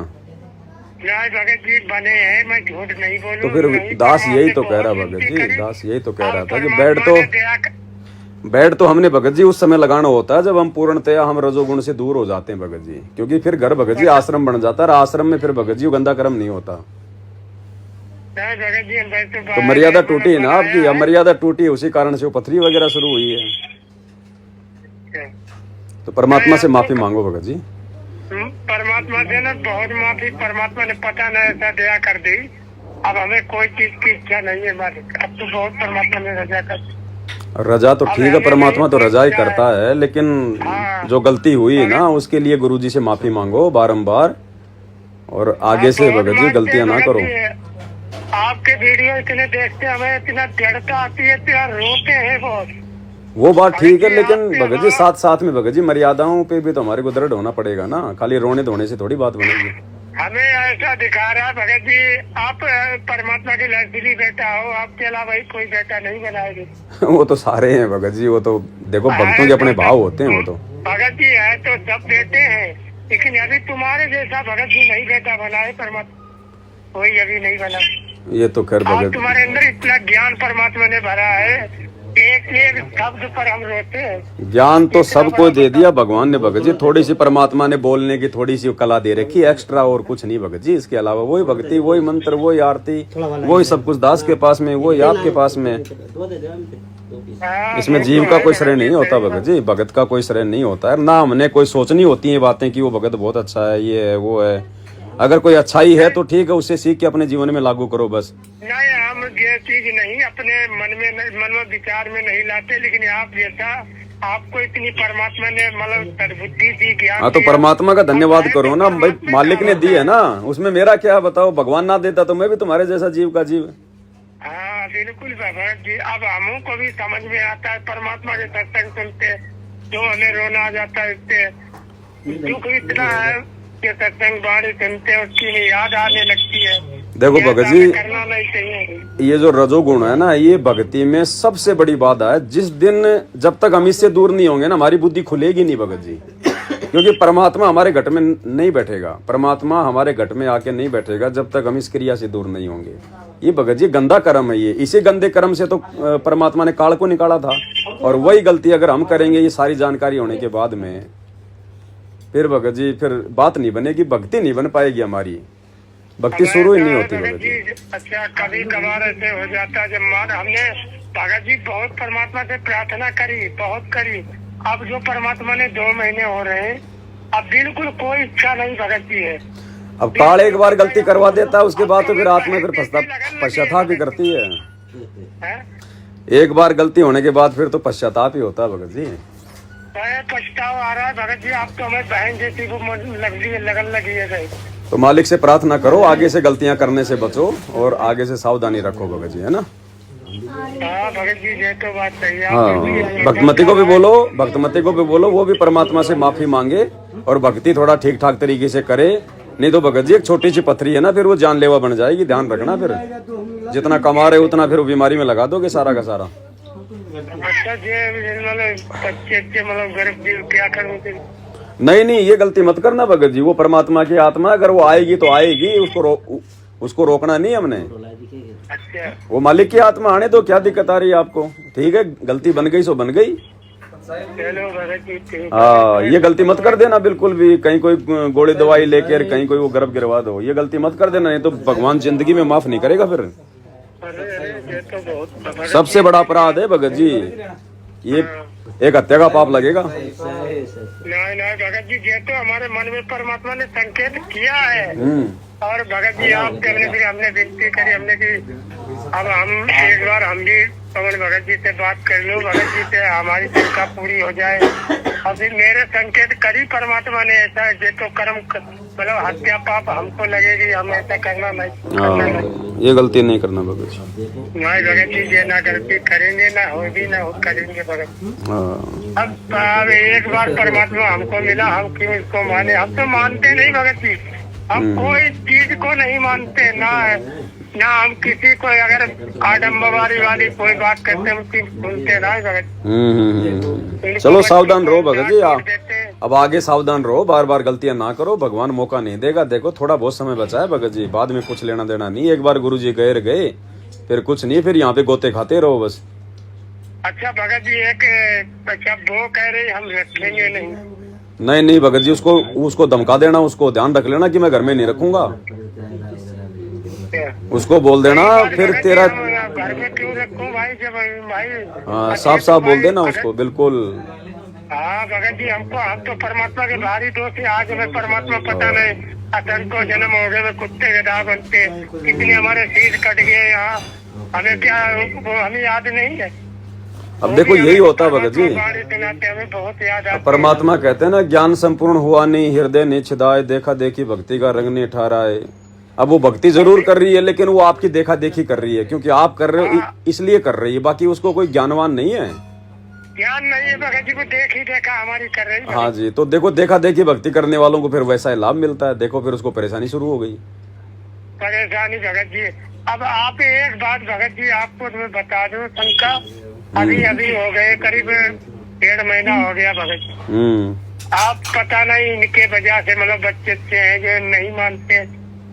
नहीं भगत जी बने हैं, मैं झूठ नहीं बोलूं। तो फिर दास यही तो कह रहा भगत जी, दास यही तो कह रहा था कि बेड तो हमने भगत जी उस समय लगाना होता है जब हम पूर्णतया हम रजोगुण से दूर हो जाते हैं भगत जी, क्योंकि फिर घर भगत जी आश्रम बन जाता है, आश्रम में फिर भगत जी गंदा कर्म नहीं होता। तो मर्यादा टूटी है ना आपकी, अब मर्यादा टूटी है उसी कारण से वो पथरी वगैरह शुरू हुई है। तो परमात्मा से माफी मांगो भगत जी। परमात्मा से ना बहुत माफी, परमात्मा ने पता नहीं ऐसा दया कर दी, अब हमें कोई चीज की इच्छा नहीं है मालिक, अब तो बहुत परमात्मा ने रजा कर दी। रजा तो ठीक है, परमात्मा तो रजा ही करता है, लेकिन जो गलती हुई है ना उसके लिए गुरुजी से माफी मांगो बारंबार, और आगे से भगत जी गलतियां ना करो। आपके वीडियो इतने देखते हमें इतना दृढ़ता आती है, इतना रोते हैं बहुत। वो बात ठीक है, लेकिन भगत जी साथ साथ में भगत जी मर्यादाओं पे भी तो हमारे को दृढ़ होना पड़ेगा ना, खाली रोने धोने से थोड़ी बात बनेगी। हमें ऐसा दिखा रहा है भगत जी, आप परमात्मा के लाडली बेटा हो, आपके अलावा ही कोई बेटा नहीं बनाएगी। वो तो सारे हैं भगत जी, वो तो देखो भक्तों के अपने भाव होते हैं। वो तो भगत जी है तो सब बेटे हैं, लेकिन अभी तुम्हारे जैसा भगत जी नहीं बेटा बनाए परमात्मा, कोई अभी नहीं बना। ये तो खैर भगत, तुम्हारे अंदर इतना ज्ञान परमात्मा ने भरा है, एक एक शब्द पर हम रोते हैं। ज्ञान तो सबको दे दिया भगवान ने भगत जी, थोड़ी सी परमात्मा ने बोलने की थोड़ी सी कला दे रखी एक्स्ट्रा, और कुछ नहीं भगत जी। इसके अलावा वही भक्ति, वही मंत्र, वही आरती, वही सब कुछ दास के पास में, वही आपके पास में। इसमें जीव का कोई श्रेय नहीं होता भगत जी, भगत का कोई श्रेय नहीं होता है ना। हमने कोई सोचनी होती है बातें कि वो भगत बहुत अच्छा है, ये है वो है। अगर कोई अच्छाई है तो ठीक है, उससे सीख के अपने जीवन में लागू करो बस। नहीं हम ये चीज नहीं अपने मन में विचार में नहीं लाते, लेकिन आप जैसा आपको इतनी परमात्मा ने मतलब सद्बुद्धि दी, ज्ञान। हाँ तो परमात्मा का धन्यवाद करो ना भाई, मालिक ने दी है ना, उसमें मेरा क्या बताओ। भगवान ना देता तो मैं भी तुम्हारे जैसा जीव का जीव। हाँ बिल्कुल भगत जी, अब हमों को भी समझ में आता है, परमात्मा के सत्संग सुनते जो हमें रोना आ जाता है, इससे दुख इतना है कि सत्संग बाणी सुनते उसकी याद आने लगती है। देखो भगत जी, करना नहीं चाहिए। ये जो रजोगुण है ना, ये भक्ति में सबसे बड़ी बाधा है। जिस दिन जब तक हम इससे दूर नहीं होंगे ना, हमारी बुद्धि खुलेगी नहीं भगत जी, क्योंकि परमात्मा हमारे घट में नहीं बैठेगा, परमात्मा हमारे घट में आके नहीं बैठेगा जब तक हम इस क्रिया से दूर नहीं होंगे। ये भगत जी गंदा कर्म है, ये इसी गंदे कर्म से तो परमात्मा ने काल को निकाला था, और वही गलती अगर हम करेंगे ये सारी जानकारी होने के बाद में, फिर भगत जी फिर बात नहीं बनेगी, भक्ति नहीं बन पाएगी हमारी, भक्ति शुरू ही नहीं होती भगत जी। अच्छा कभी कभार ऐसे हो जाता है, जब मान हमने भगत जी बहुत परमात्मा से प्रार्थना करी, बहुत करी, अब जो परमात्मा ने 2 महीने हो रहे हैं, अब बिल्कुल कोई इच्छा नहीं भगत जी है। अब काल एक बार गलती करवा देता है, उसके बाद तो फिर आत्मा फिर पश्चाताप भी करती है। एक बार गलती होने के बाद फिर तो पश्चाताप ही होता है भगत जी। पछतावा आ रहा है भगत जी, आप तो हमें बहन जैसी वो लगन लगी है। तो मालिक से प्रार्थना करो, आगे से गलतियां करने से बचो और आगे से सावधानी रखो भगत जी, है ना। हाँ भगत जी ये तो बात सही है। हाँ भक्तमती को भी बोलो, भक्तमती को भी बोलो वो भी परमात्मा से माफी मांगे और भक्ति थोड़ा ठीक ठाक तरीके से करे, नहीं तो भगत जी एक छोटी सी पथरी है ना, फिर वो जानलेवा बन जाएगी, ध्यान रखना। फिर जितना कमा रहे उतना फिर वो बीमारी में लगा दोगे सारा का सारा। अच्छा जी मतलब बच्चे मतलब गर्भ जी क्या करूँ फिर? नहीं ये गलती मत करना भगत जी। वो परमात्मा की आत्मा, अगर वो आएगी तो आएगी, उसको रोकना नहीं हमने। अच्छा वो मालिक की आत्मा आने तो क्या दिक्कत आ रही है आपको? ठीक है, गलती बन गई सो बन गई। चलो भगत जी ठीक। हाँ, ये गलती मत कर देना बिल्कुल भी। कहीं कोई गोली दवाई लेकर कहीं कोई वो गर्भ गिरवा दो, ये गलती मत कर देना, नहीं तो भगवान जिंदगी में माफ नहीं करेगा फिर। अरे ये तो बहुत सबसे बड़ा अपराध है भगत जी ये, एक हत्या का पाप लगेगा। नहीं भगत जी, ये तो हमारे मन में परमात्मा ने संकेत किया है। और भगत जी आप हमने विनती करी, हमने की अब हम एक बार हम भी पवन भगत जी से बात कर लो, भगत जी से हमारी शंका पूरी हो जाए। और फिर मेरे संकेत करी परमात्मा ने, ऐसा ये तो कर्म मतलब हत्या पाप हमको लगेगी, हम ऐसा करना नहीं, ये गलती नहीं करना भगत जी। नहीं भगत जी, ये ना गलती करेंगे, ना होगी ना करेंगे भगत जी। अब एक बार परमात्मा हमको मिला, हम क्यों इसको माने? हम तो मानते नहीं भगत जी, हम कोई चीज को नहीं मानते, ना हम किसी को अगर आडम्बरी वाली कोई बात करते हैं उसकी सुनते ना भगत। चलो सावधान रहो भगत जी, अब आगे सावधान रहो, बार बार गलतियां ना करो, भगवान मौका नहीं देगा। देखो थोड़ा बहुत समय बचा है भगत जी, बाद में कुछ लेना देना नहीं। एक बार गुरु जी गए फिर कुछ नहीं, फिर यहाँ पे गोते खाते रहो बस। अच्छा भगत जी, एक अच्छा वो कह रही हम रखेंगे नहीं भगत जी, उसको धमका देना, उसको ध्यान रख लेना कि मैं घर में नहीं रखूंगा, उसको बोल देना फिर तेरा घर में क्यों रखूं भाई, जब भाई हाँ साफ बोल देना उसको बिल्कुल। हाँ भगत जी, हम तो परमात्मा के भारी दोस्त है। आज हमें परमात्मा पता नहीं, असन को जन्म हो गए कुत्ते गधा बनते, कितने हमारे शीश कट गए यहाँ, हमें क्या वो हमें याद नहीं है। अब देखो यही होता भगत जी, हमें बहुत याद आता। परमात्मा कहते हैं ना, ज्ञान संपूर्ण हुआ नहीं, हृदय नहीं छिदाए, देखा देखी भक्ति का रंग नहीं ठहराए। अब वो भक्ति जरूर कर रही है, लेकिन वो आपकी देखा देखी कर रही है, क्योंकि आप कर रहे हो इसलिए कर रही है, बाकी उसको कोई ज्ञानवान नहीं है, ज्ञान नहीं है भगत जी को, देख ही देखा हमारी कर रही है। हाँ जी, तो देखो देखा देखी भक्ति करने वालों को फिर वैसा ही लाभ मिलता है। देखो फिर उसको परेशानी शुरू हो गई। परेशानी भगत जी, अब आप एक बात भगत जी आपको मैं बता दूं, शंका अभी हो गए करीब 1.5 महीना हो गया भगत जी। आप पता नहीं इनके वजह से मतलब बच्चे हैं जो नहीं मानते।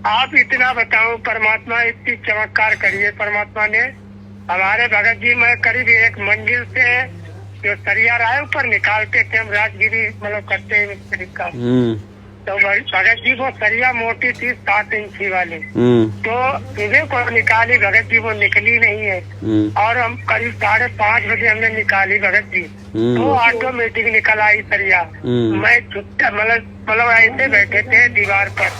आप इतना बताओ, परमात्मा इतनी चमत्कार करिए परमात्मा ने हमारे भगत जी। मैं करीब 1 मंजिल से जो सरिया रहा है ऊपर निकालते थे हम, राजगिरी मतलब करते हैं तो भगत जी वो सरिया मोटी थी 7 इंची वाली, तो सुबह को निकाली भगत जी, वो निकली नहीं है। और हम करीब 5:30 बजे हमने निकाली भगत जी, तो ऑटोमेटिक निकल आई सरिया। मैं छुट्टा मतलब ऐसे बैठे थे दीवार पर,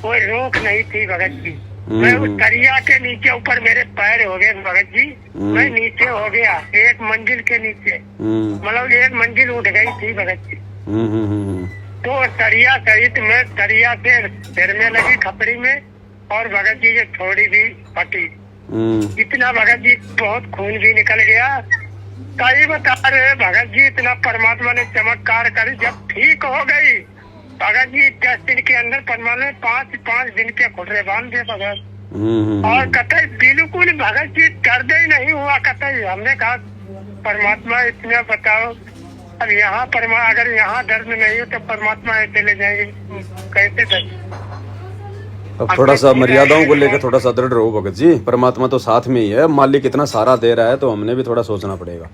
कोई रोक नहीं थी भगत जी। मैं उस सरिया के नीचे ऊपर मेरे पैर हो गए भगत जी, मैं नीचे हो गया 1 मंजिल के नीचे, मतलब 1 मंजिल उठ गई थी भगत जी। तो सरिया सहित मैं सरिया से सिर में लगी खपड़ी में, और भगत जी की थोड़ी भी फटी। इतना भगत जी बहुत खून भी निकल गया। सही बता रहे भगत जी, इतना परमात्मा ने चमत्कार करी। जब ठीक हो गई भगत जी 10 दिन के अंदर परमात्मा ने 5 दिन के खुटरे बांध दिए भगत। और कतई बिल्कुल भगत जी दर्द ही नहीं हुआ कतई। हमने कहा परमात्मा इतना बताओ, अब यहाँ अगर यहाँ दर्द नहीं हो तो परमात्मा ऐसे ले जाएंगे कैसे दर्द? अब थोड़ा सा मर्यादाओं को लेकर थोड़ा सा दृढ़ रहो भगत जी, परमात्मा तो साथ में ही है, मालिक इतना सारा दे रहा है तो हमने भी थोड़ा सोचना पड़ेगा।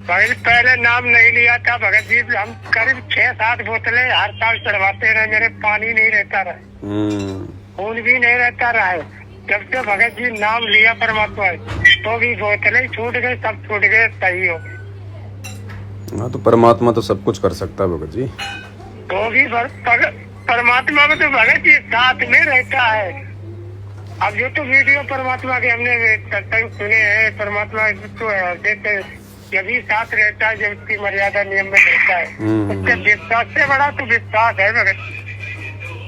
पहले नाम नहीं लिया था भगत जी, हम करीब 6-7 बोतलें हर साल चढ़वाते रहे, मेरे पानी नहीं रहता रहा, खून भी नहीं रहता रहा। जब से भगत जी नाम लिया परमात्मा, तो भी बोतलें छूट गए, सब छूट गए, सही हो। हाँ तो परमात्मा तो सब कुछ कर सकता है भगत जी, तो भी परमात्मा में तो भगत जी साथ में रहता है। अब जो तो वीडियो परमात्मा के हमने सत्संग सुने हैं, परमात्मा तो देते यदि साथ रहता है, जब उसकी मर्यादा नियम में रहता है, उसके विश्वास से बड़ा तो विश्वास है भगत।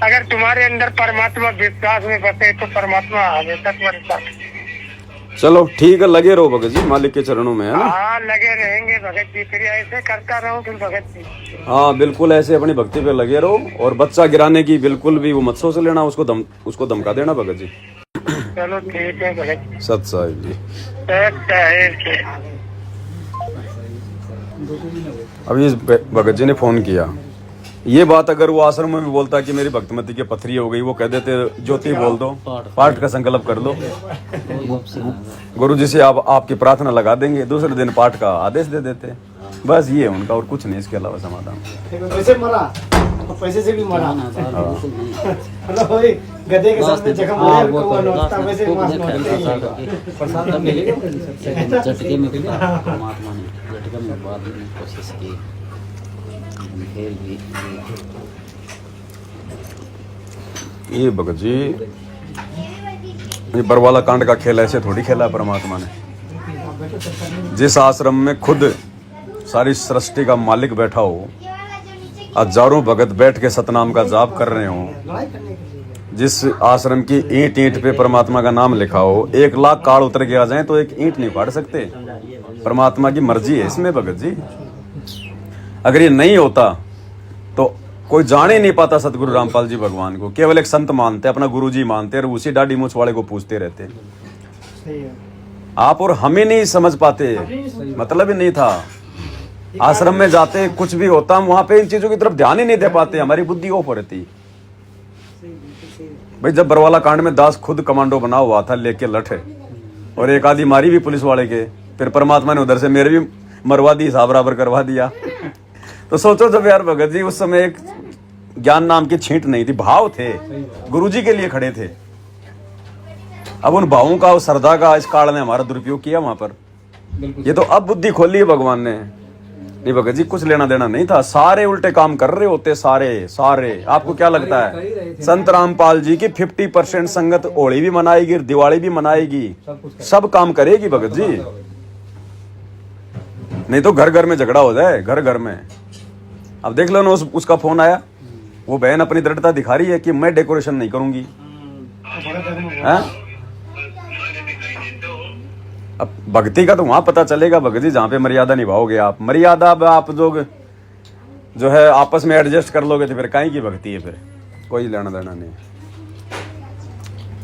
अगर तुम्हारे अंदर परमात्मा विश्वास में बसे तो परमात्मा हमेशा तुम्हारे साथ। चलो ठीक है, लगे रहो भगत जी मालिक के चरणों में, है ना। हाँ लगे रहेंगे भगत जी, फिर ऐसे करता रहो तुम भगत जी। हाँ बिल्कुल, ऐसे अपनी भक्ति पे लगे रहो, और बच्चा गिराने की बिल्कुल भी वो मत सोच लेना, उसको धमका देना भगत जी। चलो ठीक है भगत जी। सत साहिब जी। अभी इस भगत जी ने फोन किया, ये बात अगर वो आश्रम में भी बोलता कि मेरी भक्तमती की पथरी हो गई, वो कह देते ज्योति बोल दो, पाठ का संकल्प कर लो, गुरु जी से आप आपकी प्रार्थना लगा देंगे, दूसरे दिन पाठ का आदेश दे देते। बस ये उनका और कुछ नहीं इसके अलावा समाधान। पैसे मरा तो पैसे से भी मरा, मतलब वही गधे के साथ में जख्म हुआ है, वो नोचता वैसे मार झटके में परमात्मा ने झटके में बाद में कोशिश की, फिर भी ये भगत जी, ये बरवाला कांड का खेल ऐसे थोड़ी खेला परमात्मा ने। जिस आश्रम में खुद सारी सृष्टि का मालिक बैठा हो, हजारों भगत बैठ के सतनाम का जाप कर रहे हो, जिस आश्रम की ईंट ईंट पे परमात्मा का नाम लिखा हो, 1 लाख काल उतर के आ जाए तो एक ईंट नहीं फाड़ सकते। परमात्मा की मर्जी है इसमें भगत जी। अगर ये नहीं होता तो कोई जान ही नहीं पाता सतगुरु रामपाल जी भगवान को। केवल एक संत मानते, अपना गुरु जी मानते, और उसी दाढ़ी मूछ वाले को पूछते रहते। आप और हम ही नहीं समझ पाते, मतलब ही नहीं था। आश्रम में जाते कुछ भी होता, हम वहां पे इन चीजों की तरफ ध्यान ही नहीं दे पाते, हमारी बुद्धि ऑफ रहती। भाई जब बरवाला कांड में दास खुद कमांडो बना हुआ था लेके लठे, और एक आधी मारी भी पुलिस वाले के, फिर परमात्मा ने उधर से मेरे भी मरवा दी, हिसाब बराबर करवा दिया। तो सोचो जब यार भगत जी उस समय एक ज्ञान नाम की छींट नहीं थी, भाव थे, गुरुजी के लिए खड़े थे। अब उन भावों का, उस श्रद्धा का इस काल ने हमारा दुरुपयोग किया वहां पर। ये तो अब बुद्धि खोली है भगवान ने। नहीं भगत जी, कुछ लेना देना नहीं था, सारे उल्टे काम कर रहे होते, सारे। आपको क्या लगता है संत रामपाल जी की 50% संगत होली भी मनाएगी, दिवाली भी मनाएगी, सब काम करेगी भगत जी। नहीं तो घर घर में झगड़ा हो जाए, घर घर में। अब देख लो ना, उसका फोन आया, वो बहन अपनी दृढ़ता दिखा रही है कि मैं डेकोरेशन नहीं करूंगी। अब भक्ति का तो वहां पता चलेगा भगत जी जहां पे मर्यादा निभाओगे आप। मर्यादा आप जो है आपस में एडजस्ट कर लोगे तो फिर काहे की भक्ति है, फिर कोई लेना देना नहीं।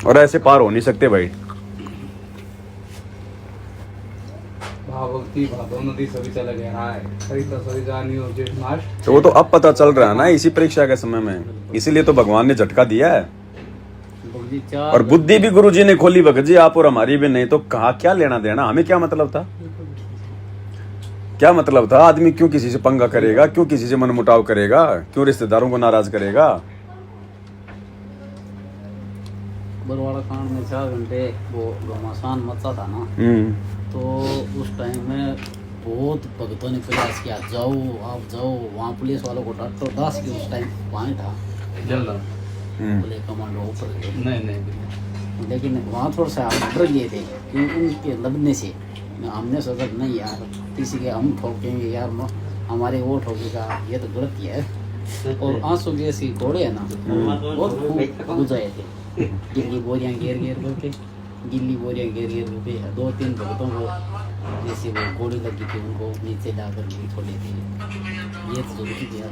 और ऐसे पार हो नहीं सकते भाई। भक्ति भादो नदी सभी चला गया है, सही तो सही जानी हो जे नाश। तो वो तो अब पता चल रहा है ना, इसी परीक्षा के समय में, इसीलिए तो भगवान ने झटका दिया है। और बुद्धि भी गुरु जी ने खोली भगत जी, आप और हमारी भी। नहीं तो कहा क्या लेना देना, हमें क्या मतलब था, क्या मतलब था। आदमी क्यों किसी से पंगा करेगा, क्यों किसी से मनमुटाव करेगा, क्यों रिश्तेदारों को नाराज करेगा। बरवाड़ा कांड में 4 घंटे वो घमासान मचा था ना, तो उस टाइम में बहुत भक्तों ने प्रयास किया, जाओ आप जाओ वहाँ, पुलिस वालों को डांटो। दास की उस टाइम वहाँ था, बोले कमांडो ऊपर नहीं, लेकिन वहाँ थोड़ा सा हम डर गए थे क्योंकि उनके लड़ने से। हमने सोचा नहीं यार, किसी के हम ठोकेंगे यार, हमारे वो ठोकेगा, ये तो गलत ही है। और आंसू के ऐसे घोड़े है ना, बहुत बुझाए थे, गिल्ली बोरियाँ घेर करके, गिल्ली बोरियाँ घेर करके 2-3 भक्तों को जैसे वो गोली लगी थी उनको नीचे लाकर भी छोड़े थे। ये तो जरूरी किया,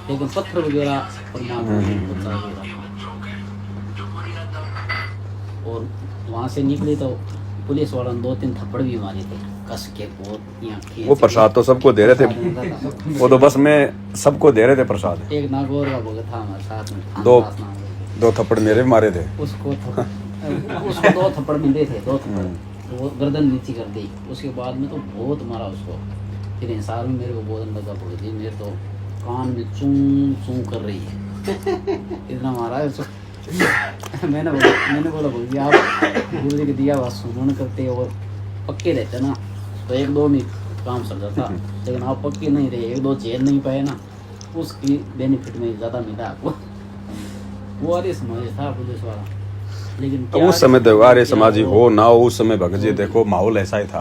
लेकिन पत्थर वगैरह परमात्मा ने बचा दिया। और वहाँ से निकले तो पुलिस वालों ने 2-3 थप्पड़ भी मारे थे कस के, बहुत। वो प्रसाद तो सबको दे रहे थे, वो तो बस में सबको दे रहे थे प्रसाद। एक नागौर का भगत था हमारे साथ में, 2 थप्पड़ मेरे भी मारे थे उसको 2 थप्पड़ मिले थे, 2 थप्पड़, तो वो गर्दन नीचे कर दी। उसके बाद में तो बहुत मारा उसको। फिर इंसान में मेरे को बोलने लगा, बोली मेरे तो कान में चूं चूं कर रही है, इतना मारा है उसको। मैंने बोला बोलिए आप गुरु जी के दिया हुआ सुमन करते और पक्के रहते ना तो 1-2 में काम चल जाता, लेकिन आप पक्के नहीं रहे, 1-2 झेल नहीं पाए ना, उसकी बेनिफिट में ज़्यादा मिला आपको। वो अरे समाज था पुलिस वाला, लेकिन उस समय तो आर्य समाजी हो ना हो, उस समय भगत जी देखो माहौल ऐसा ही था।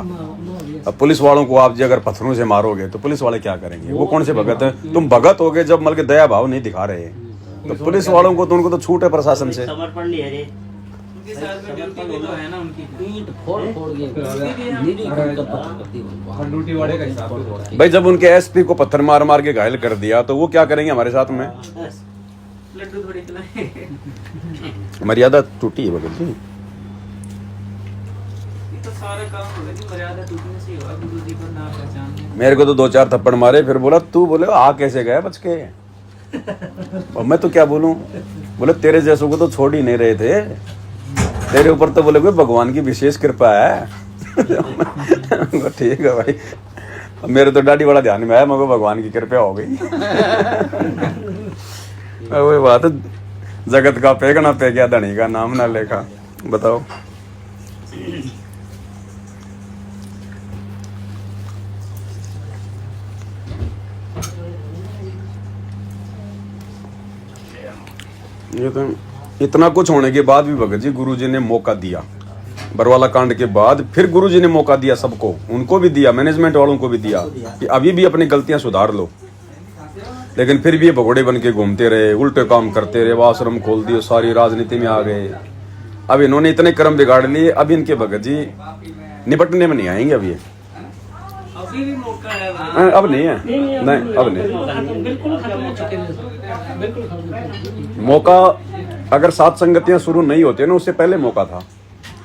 अब पुलिस वालों को आप जी अगर पत्थरों से मारोगे तो पुलिस वाले क्या करेंगे, वो कौन से भगत है। तुम भगत होगे जब मतलब दया भाव नहीं दिखा रहे, तो पुलिस वालों को तो उनको तो छूट है प्रशासन से। उनके साथ में ड्यूटी भी तो है ना उनकी। पीठ फोड़ फोड़ के नीली कर पत्थर करती है और ड्यूटी वाले का हिसाब है। भाई जब उनके एसपी को पत्थर मार मार के घायल कर दिया तो वो क्या करेंगे हमारे साथ में? लड्डू थोड़ी खिलाए। मर्यादा टूटी है भगत जी। ये तो सारा काम होगा जी, मर्यादा टूटने से ही होगा। गुरु जी को ना पहचान मेरे को तो 2-4 थप्पड़ मारे, फिर बोला तू बोले आ कैसे गया बच के। और मैं तो क्या बोलूं, बोले तेरे जैसों को तो छोड़ ही नहीं रहे थे, तेरे ऊपर तो बोले कोई भगवान की विशेष कृपा है। ठीक है भाई, मेरे तो दाढ़ी वाला ध्यान में आया, मगर भगवान की कृपा हो गई। वही बात है, जगत का पेग ना पे गया, धनी का नाम ना लेखा। बताओ ये तो इतना कुछ होने के बाद भी भगत जी गुरुजी ने मौका दिया। बरवाला कांड के बाद फिर गुरुजी ने मौका दिया सबको, उनको भी दिया, मैनेजमेंट वालों को भी दिया कि अभी भी अपनी गलतियां सुधार लो। लेकिन फिर भी ये भगोड़े बन के घूमते रहे, उल्टे काम करते रहे, आश्रम खोल दिए, सारी राजनीति में आ गए। अब इन्होंने इतने कर्म बिगाड़ लिए, अब इनके भगत जी निपटने में नहीं आएंगे। अब ये अभी भी मौका है, अब नहीं है, नहीं अब नहीं। बिल्कुल खत्म हो चुके हैं, बिल्कुल खत्म। मौका अगर 7 संगतियां शुरू नहीं होती ना, उससे पहले मौका था।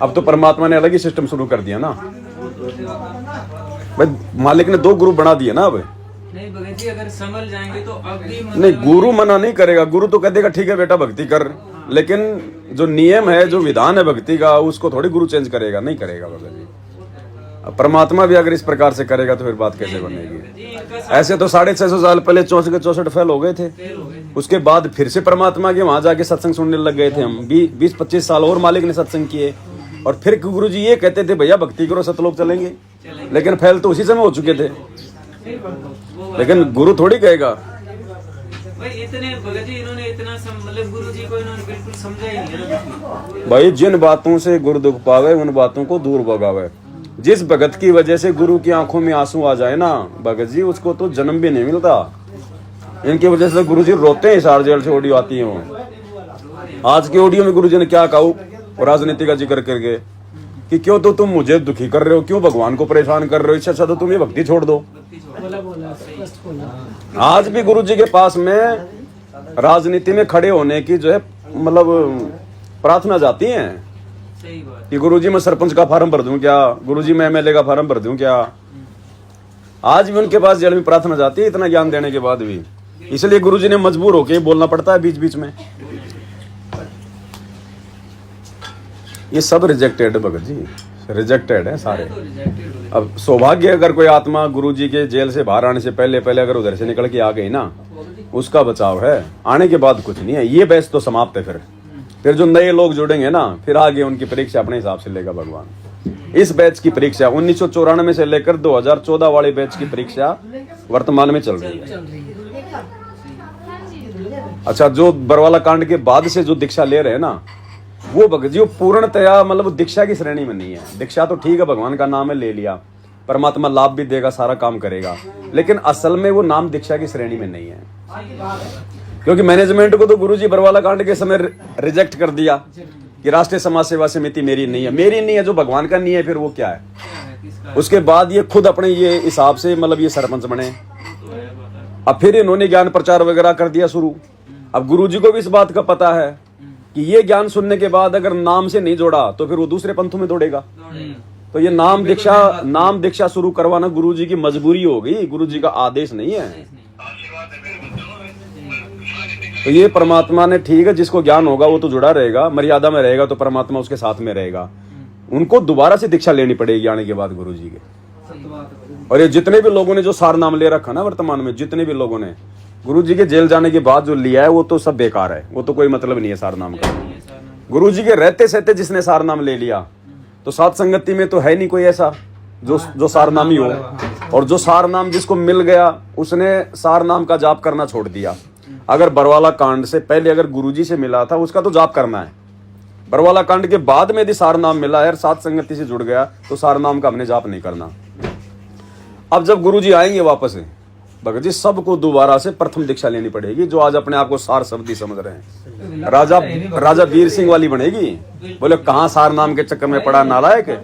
अब तो परमात्मा ने अलग ही सिस्टम शुरू कर दिया ना भाई, मालिक ने 2 ग्रुप बना दिए ना। अब नहीं भगत जी, अगर संभल जाएंगे तो अब भी नहीं, गुरु मना नहीं करेगा। गुरु तो कह देगा ठीक है बेटा भक्ति कर, लेकिन जो नियम है, जो विधान है भक्ति का, उसको थोड़ी गुरु चेंज करेगा, नहीं करेगा भगत जी। अब परमात्मा भी अगर इस प्रकार से करेगा तो फिर बात कैसे बनेगी? ऐसे तो 650 साल पहले 64 फेल हो गए थे, उसके बाद फिर से परमात्मा के वहां जाके सत्संग सुनने लग गए थे हम। 20-25 साल और मालिक ने सत्संग किए, और फिर गुरु जी ये कहते थे भैया भक्ति करो सतलोक चलेंगे, लेकिन फेल तो उसी समय हो चुके थे। लेकिन गुरु थोड़ी कहेगा भाई, इतने भगत जी इन्होंने इतना मतलब गुरु जी को इन्होंने बिल्कुल समझा ही नहीं है। भाई जिन बातों से गुरु दुख पावे उन बातों को दूर भगावे। जिस भगत की वजह से गुरु की आंखों में आंसू आ जाए ना भगत जी, उसको तो जन्म भी नहीं मिलता। इनकी वजह से गुरु जी रोते हैं, हिसार जेल से ऑडियो आती है वो। आज के ऑडियो में गुरु जी ने क्या कहा, राजनीति का जिक्र करके कि क्यों तो तुम मुझे दुखी कर रहे हो, क्यों भगवान को परेशान कर रहे हो, इससे अच्छा तो तुम ये भक्ति छोड़ दो। आज भी गुरु जी के पास में राजनीति में खड़े होने की जो है मतलब प्रार्थना जाती है कि गुरुजी मैं सरपंच का फार्म भर दूं क्या, गुरुजी मैं एमएलए का फार्म भर दूं क्या। आज भी उनके पास जेल में प्रार्थना जाती है, इतना ज्ञान देने के बाद भी। इसलिए गुरुजी ने मजबूर होके बोलना पड़ता है बीच बीच में। ये सब रिजेक्टेड है भगत जी, रिजेक्टेड है सारे। अब सौभाग्य अगर कोई आत्मा गुरुजी के जेल से बाहर आने से पहले पहले अगर उधर से निकल के आ गई ना, उसका बचाव है। आने के बाद कुछ नहीं है, ये बैच तो समाप्त है। फिर जो नए लोग जुड़ेंगे ना, फिर आगे उनकी परीक्षा अपने हिसाब से लेगा भगवान। इस बैच की परीक्षा 1994 से लेकर 2014 वाले बैच की परीक्षा वर्तमान में चल रही है। अच्छा, जो बरवाला कांड के बाद से जो दीक्षा ले रहे हैं ना, वो भगत जी पूर्णतया मतलब दीक्षा की श्रेणी में नहीं है। दीक्षा तो ठीक है, भगवान का नाम है, ले लिया, परमात्मा लाभ भी देगा, सारा काम करेगा, लेकिन असल में वो नाम दीक्षा की श्रेणी में नहीं है। क्योंकि मैनेजमेंट को तो गुरुजी बरवाला कांड के समय रिजेक्ट कर दिया कि राष्ट्रीय समाज सेवा समिति मेरी नहीं है। मेरी नहीं है, जो भगवान का नहीं है फिर वो क्या है। उसके बाद ये खुद अपने ये हिसाब से मतलब ये सरपंच बने। अब फिर इन्होंने ज्ञान प्रचार वगैरह कर दिया शुरू। अब गुरुजी को भी इस बात का पता है कि ये ज्ञान सुनने के बाद अगर नाम से नहीं जोड़ा तो फिर वो दूसरे पंथों में दौड़ेगा। तो ये नाम दीक्षा शुरू करवाना गुरुजी की मजबूरी होगी, गुरुजी का आदेश नहीं है। तो ये परमात्मा ने ठीक है, जिसको ज्ञान होगा वो तो जुड़ा रहेगा, मर्यादा में रहेगा तो परमात्मा उसके साथ में रहेगा। उनको दोबारा से दीक्षा लेनी पड़ेगी आने के बाद गुरुजी के। और ये जितने भी लोगों ने जो सार नाम ले रखा ना वर्तमान में, जितने भी लोगों ने गुरुजी के जेल जाने के बाद जो लिया है वो तो सब बेकार है, वो तो कोई मतलब नहीं है सार नाम का। गुरुजी के रहते सहते जिसने सार नाम ले लिया तो सात संगति में तो है नहीं कोई ऐसा जो सार नामी हो। और जो सार नाम जिसको मिल गया उसने सार नाम का जाप करना छोड़ दिया। अगर बरवाला कांड से पहले अगर गुरुजी से मिला था उसका तो जाप करना है। बरवाला कांड के बाद में यदि सार नाम मिला है, सात संगति से जुड़ गया, तो सार नाम का हमने जाप नहीं करना। अब जब गुरुजी आएंगे वापस भगत जी सबको दोबारा से प्रथम दीक्षा लेनी पड़ेगी, जो आज अपने आप को सार शब्दी समझ रहे हैं। राजा वीर सिंह वाली बनेगी। बोले कहाँ सार नाम के चक्कर में पड़ा नालायक है,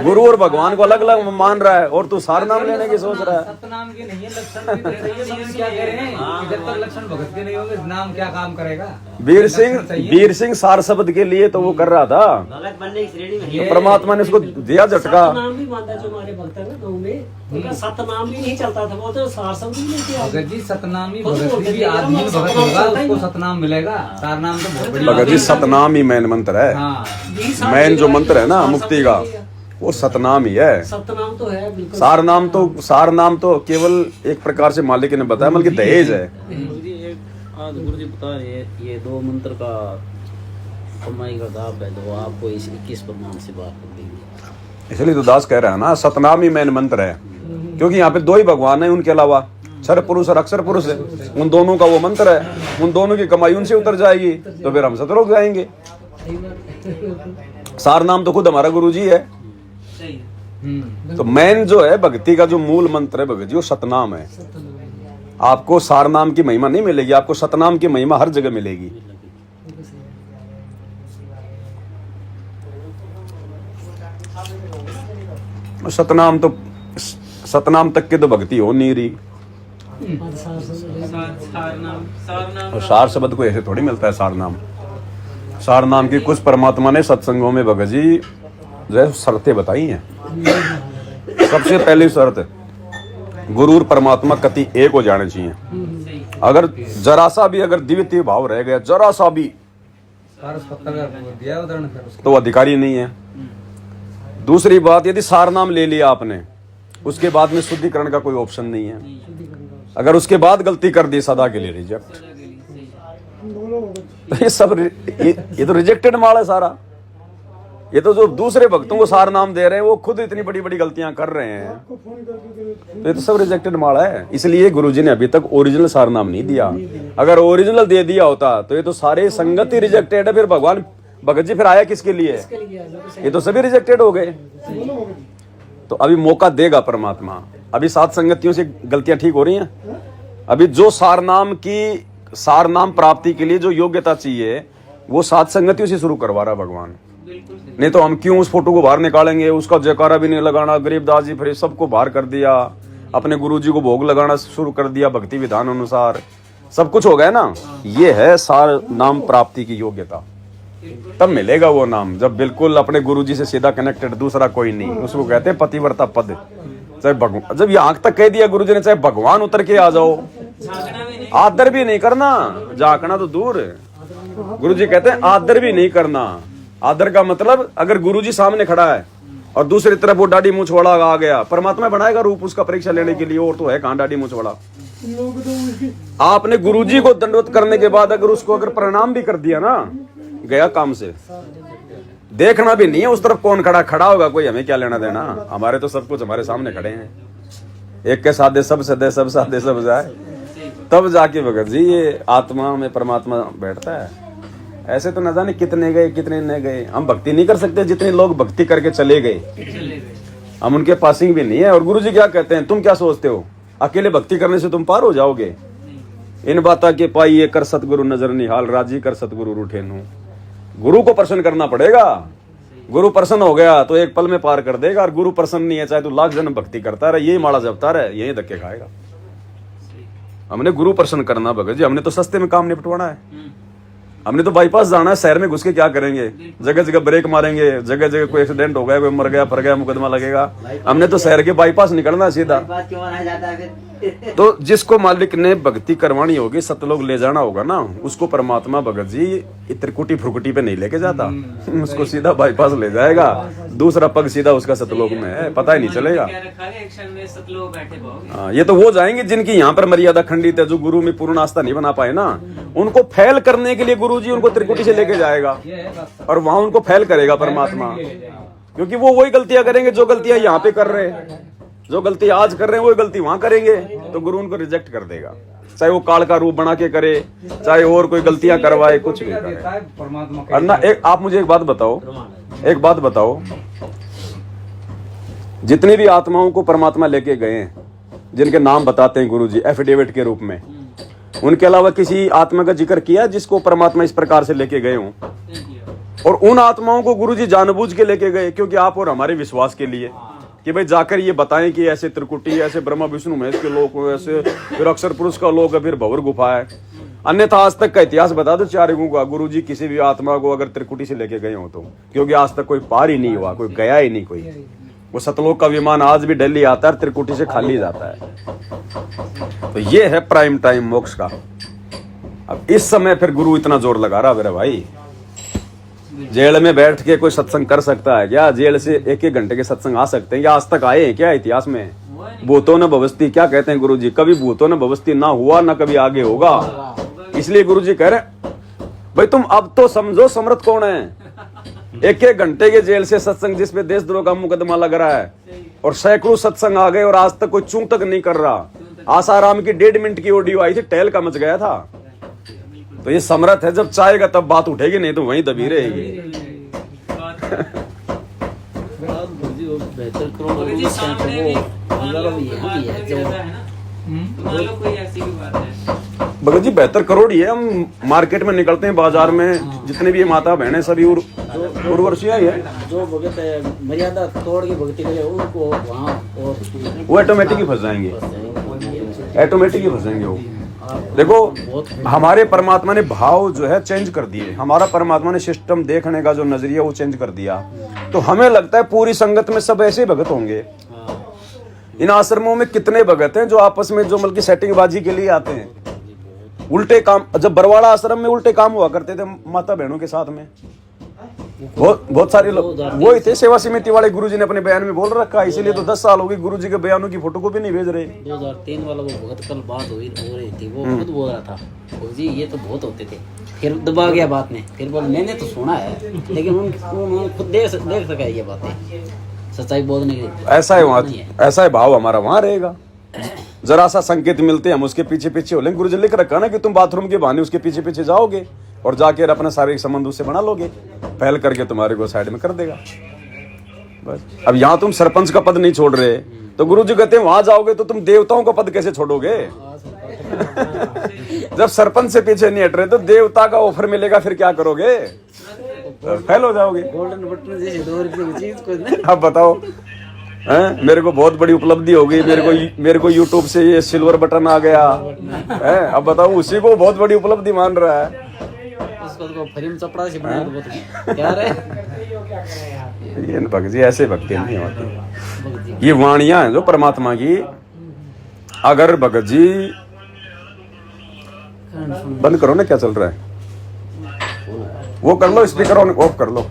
गुरु और भगवान को अलग अलग मान रहा है और तू सार नाम लेने की सोच रहा है। सतनाम के नहीं है लक्षण भी दे रही है, समझ क्या कह रहे हैं? जब तक लक्षण भगत के नहीं होंगे नाम क्या काम करेगा? वीर सिंह सार शब्द के लिए तो वो कर रहा था, भगत बनने की श्रेणी में तो परमात्मा ने उसको दिया झटका। नाम भी मानता जो हमारे भक्त है ना गाँव में, उनका सतनाम भी नहीं चलता था, वो तो सार शब्द ही लेके आए। भगत जी सतनामी भगत भी आदमी भगत होगा उसको सतनाम मिलेगा, सार नाम तो बहुत बड़ी भगत जी सतनाम ही मैन मंत्र है। मैन जो मंत्र है ना मुक्ति का, वो सतनाम ही है। सतनाम तो है बिल्कुल। सार नाम तो केवल एक प्रकार से मालिक ने बताया, बल्कि दहेज है। आज गुरु जी बता रहे ये 2 मंत्र का कमाई का दाब है, तो आपको इस 21 प्रमाण से बात कर देंगे। इसलिए तो दास कह रहा है ना सतनाम ही मैन मंत्र है, क्योंकि यहाँ पे 2 ही भगवान है, उनके अलावा क्षर पुरुष और अक्षर पुरुष है। उन दोनों का वो मंत्र है, उन दोनों की कमाई उनसे उतर जाएगी तो फिर हम सतलोक जाएंगे। सार नाम तो खुद हमारा गुरु जी है। तो मैन जो है भक्ति का जो मूल मंत्र है भगत जी, वो सतनाम है। आपको सार नाम की महिमा नहीं मिलेगी, आपको सतनाम की महिमा हर जगह मिलेगी। सतनाम तक की तो भक्ति हो नहीं रही। और सार शब्द को ऐसे थोड़ी मिलता है। सार नाम की कुछ परमात्मा ने सत्संगों में भगत जी जो है शर्तें बताई हैं। सबसे पहली शर्त, गुरु और परमात्मा कति एक हो जाने चाहिए। अगर जरा सा भी अगर द्वितीय भाव रह गया, जरा सा भी, तो अधिकारी नहीं है। दूसरी बात, यदि सार नाम ले लिया आपने, उसके बाद में शुद्धिकरण का कोई ऑप्शन नहीं है। अगर उसके बाद गलती कर दी, सदा के लिए रिजेक्ट। तो ये सब ये तो रिजेक्टेड माल है सारा। ये तो जो दूसरे भक्तों को सार नाम दे रहे हैं वो खुद इतनी बड़ी बड़ी गलतियां कर रहे हैं, तो ये तो सब रिजेक्टेड माल है। इसलिए गुरुजी ने अभी तक ओरिजिनल सार नाम नहीं दिया। अगर ओरिजिनल दे दिया होता तो ये तो सारे संगत ही रिजेक्टेड है। फिर भगवान भगत जी फिर आया किसके लिए? ये तो सभी रिजेक्टेड हो गए। तो अभी मौका देगा परमात्मा। अभी 7 संगतियों से गलतियां ठीक हो रही हैं। अभी जो सार नाम प्राप्ति के लिए जो योग्यता चाहिए वो 7 संगतियों से शुरू करवा रहा भगवान। नहीं तो हम क्यों उस फोटो को बाहर निकालेंगे? उसका जयकारा भी नहीं लगाना। गरीबदास जी फिर सबको बाहर कर दिया, अपने गुरुजी को भोग लगाना शुरू कर दिया भक्ति विधान अनुसार, सब कुछ हो गया ना। ये है सार नाम प्राप्ति की योग्यता। तब मिलेगा वो नाम जब बिल्कुल अपने गुरुजी से सीधा कनेक्टेड, दूसरा कोई नहीं। उसको कहते हैं पतिव्रता पद। चाहे भगवान, जब ये आंख तक कह दिया गुरुजी ने, चाहे भगवान उतर के आ जाओ, आदर भी नहीं करना। झांकना तो दूर, गुरुजी कहते हैं आदर भी नहीं करना। आदर का मतलब, अगर गुरुजी सामने खड़ा है और दूसरी तरफ वो दाढ़ी मूंछ वाला आ गया, परमात्मा बनाएगा रूप उसका परीक्षा लेने के लिए, और तो है कहां दाढ़ी मूंछ वाला। आपने गुरुजी को दंडवत करने के बाद अगर उसको अगर प्रणाम भी कर दिया ना, गया काम से। देखना भी नहीं है उस तरफ कौन खड़ा होगा, कोई हमें क्या लेना देना। हमारे तो सब कुछ हमारे सामने खड़े हैं। एक के साथ सब सदे सब साधे सब जाए, तब जाके भगत जी ये आत्मा में परमात्मा बैठता है। ऐसे तो न जाने कितने गए कितने न गए। हम भक्ति नहीं कर सकते जितने लोग भक्ति करके चले गए। हम उनके पासिंग भी नहीं है। और गुरुजी क्या कहते हैं, तुम क्या सोचते हो अकेले भक्ति करने से तुम पार हो जाओगे? इन बाता के पाइए कर सतगुरु नजर निहाल, राजी कर सतगुरु रूठे नू। गुरु को प्रसन्न करना पड़ेगा। गुरु प्रसन्न हो गया तो एक पल में पार कर देगा। और गुरु प्रसन्न नहीं है, चाहे तू लाख जन्म भक्ति करता रहे, यही माला जपता रहे, यही धक्के खाएगा। हमने गुरु प्रसन्न करना भगत जी, हमने तो सस्ते में काम निपटवाना है। हमने तो बाईपास जाना है, शहर में घुस के क्या करेंगे? जगह जगह ब्रेक मारेंगे, जगह जगह कोई एक्सीडेंट हो गया, कोई मर गया, फर गया, मुकदमा लगेगा। हमने तो शहर के बाईपास निकलना सीधा। तो जिसको मालिक ने भक्ति करवानी होगी, सतलोक ले जाना होगा ना, उसको परमात्मा भगत जी त्रिकुटी फुरकुटी पे नहीं लेके जाता। उसको सीधा बाईपास ले जाएगा, दूसरा पग सीधा उसका सतलोक में है, पता ही नहीं चलेगा। ये तो वो जाएंगे जिनकी यहाँ पर मर्यादा खंडित है, जो गुरु में पूर्ण आस्था नहीं बना पाए ना, उनको फैल करने के लिए गुरु जी उनको त्रिकुटी से लेके जाएगा और वहां उनको फैल करेगा परमात्मा। क्योंकि वो वही गलतियां करेंगे जो गलतियां यहाँ पे कर रहे हैं, जो गलती आज कर रहे हैं वही गलती वहां करेंगे, तो गुरु उनको रिजेक्ट कर देगा। चाहे वो काल का रूप बना के करे, चाहे और कोई गलतियां करवाए, कुछ भी करे। और ना आप मुझे एक बात बताओ, जितनी भी आत्माओं को परमात्मा लेके गए, जिनके नाम बताते हैं गुरुजी एफिडेविट के रूप में, उनके अलावा किसी आत्मा का जिक्र किया जिसको परमात्मा इस प्रकार से लेके गए हों? और उन आत्माओं को गुरुजी जानबूझ के लेके गए क्योंकि आप और हमारे विश्वास के लिए कि भाई जाकर ये बताएं कि ऐसे त्रिकुटी, ऐसे ब्रह्मा विष्णु महेश के लोग, ऐसे फिर अक्षर पुरुष का लोग, फिर भंवर गुफा है। अन्यथा आज तक का इतिहास बता दो चार युगों का, गुरुजी किसी भी आत्मा को अगर त्रिकुटी से लेके गए हो तो, क्योंकि आज तक कोई पार ही नहीं हुआ, कोई गया ही नहीं। कोई वो सतलोक का विमान आज भी दिल्ली आता है, त्रिकुटी से खाली जाता है। तो ये है प्राइम टाइम मोक्ष का। अब इस समय फिर गुरु इतना जोर लगा रहा मेरे भाई, जेल में बैठ के कोई सत्संग कर सकता है क्या? जेल से एक एक घंटे के सत्संग आ सकते हैं या आज तक आए हैं क्या इतिहास में? भूतों न भवस्ती, क्या कहते हैं गुरुजी? कभी भूतों न भवस्ती ना हुआ, ना कभी आगे होगा। इसलिए गुरुजी कह रहे भाई तुम अब तो समझो समर्थ कौन है। एक एक घंटे के जेल से सत्संग जिसपे देशद्रोह का मुकदमा लग रहा है और सैकड़ों सत्संग आ गए और आज तक कोई चूं तक नहीं कर रहा। आसाराम की 1.5 मिनट की ऑडियो आई थी, टहल का मच गया था। तो ये समर्थ है, जब चाहेगा तब बात उठेगी, नहीं तो वहीं दबी रहेगी। बेहतर करोड़ सामने भी मान लो कोई ऐसी भी बात है भगत जी, बेहतर करोड़ ही है। हम मार्केट में निकलते हैं, बाजार में जितने भी माता बहनें सभी उर्वशियां ही है। जो भगत है मर्यादा तोड़ के भक्ति करे उनको वहाँ वो ऑटोमेटिक ही फंस जाएंगे, ऑटोमेटिक ही फंस जाएंगे वो। देखो हमारे परमात्मा ने भाव जो है चेंज कर दिए, हमारा परमात्मा ने सिस्टम देखने का जो नजरिया वो चेंज कर दिया। तो हमें लगता है पूरी संगत में सब ऐसे भगत होंगे। इन आश्रमों में कितने भगत हैं जो आपस में जो मतलब सेटिंगबाजी के लिए आते हैं, उल्टे काम। जब बरवाड़ा आश्रम में उल्टे काम हुआ करते थे माता बहनों के साथ में, बहुत सारे लोग वो ही थे। सेवा समिति वाले गुरुजी ने अपने बयान में बोल रखा है, इसीलिए तो 10 साल हो गए गुरुजी के बयानों की फोटो को भी नहीं भेज रहे। 2003 वाला वो भगत कल बात हो रही थी, वो खुद बोल रहा था गुरुजी ये तो बहुत होते थे, फिर दबा गया बात में, फिर बोल मैंने तो सुना है लेकिन उन्होंने खुद देख सका है ये बातें, सच्चाई बोलने की। ऐसा है वहाँ, ऐसा है भाव हमारा वहाँ रहेगा। जरा सा संकेत मिलते हैं हम उसके पीछे पीछे हो लेंगे। गुरुजी लिख रखा ना कि तुम बाथरूम के बहाने उसके पीछे पीछे जाओगे और जाके अपना शारीरिक संबंध उससे बना लोगे, पहल करके तुम्हारे को साइड में कर देगा बस। अब यहाँ तुम सरपंच का पद नहीं छोड़ रहे तो गुरुजी कहते हैं वहां जाओगे तो तुम देवताओं का पद कैसे छोड़ोगे? जब सरपंच से पीछे नहीं हट रहे तो देवता का ऑफर मिलेगा, फिर क्या करोगे? फेल हो जाओगे। गोल्डन बटन जैसे 2 रुपये की चीज को अब बताओ, मेरे को बहुत बड़ी उपलब्धि हो गई, मेरे को YouTube से ये सिल्वर बटन आ गया है। अब बताओ उसी को बहुत बड़ी उपलब्धि मान रहा है। उसको फ्रेम चपड़ा से बना दो क्या रे? ये भगत जी ऐसे भक्ति नहीं होती। ये वाणियां हैं जो परमात्मा की। अगर भगत जी बंद करो ना, क्या चल रहा है वो कर लो, स्पीकर ऑन ऑफ कर लो।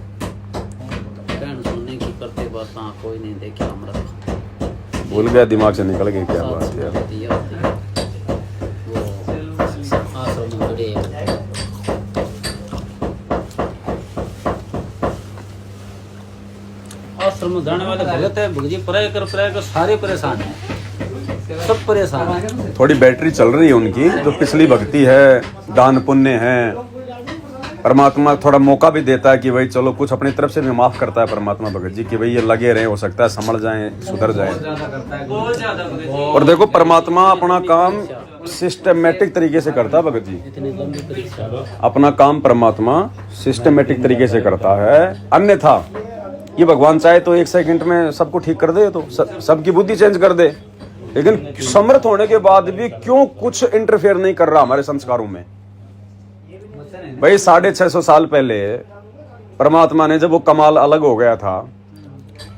सुनने की करते बात कोई नहीं देखा, हमरा भूल गया, दिमाग से निकल गई क्या बात है। आश्रम में जाने वाले भगत है भगजी प्राय कर सारे परेशान हैं, सब परेशान हैं। थोड़ी बैटरी चल रही है उनकी, जो पिछली भक्ति है, दान पुण्य है। परमात्मा थोड़ा मौका भी देता है कि भाई चलो कुछ अपनी तरफ से भी माफ करता है परमात्मा भगत जी कि भाई ये लगे रहे, हो सकता है संभल जाएं, सुधर जाएं। बहुत ज्यादा और देखो परमात्मा अपना काम सिस्टमेटिक तरीके से करता है भगत जी। अपना काम परमात्मा सिस्टमेटिक तरीके से करता है। अन्यथा ये भगवान चाहे तो 1 सेकंड में सबको ठीक कर दे, तो सबकी बुद्धि चेंज कर दे, लेकिन समर्थ होने के बाद भी क्यों कुछ इंटरफेयर नहीं कर रहा हमारे संस्कारों में? भाई 650 साल पहले परमात्मा ने जब वो कमाल अलग हो गया था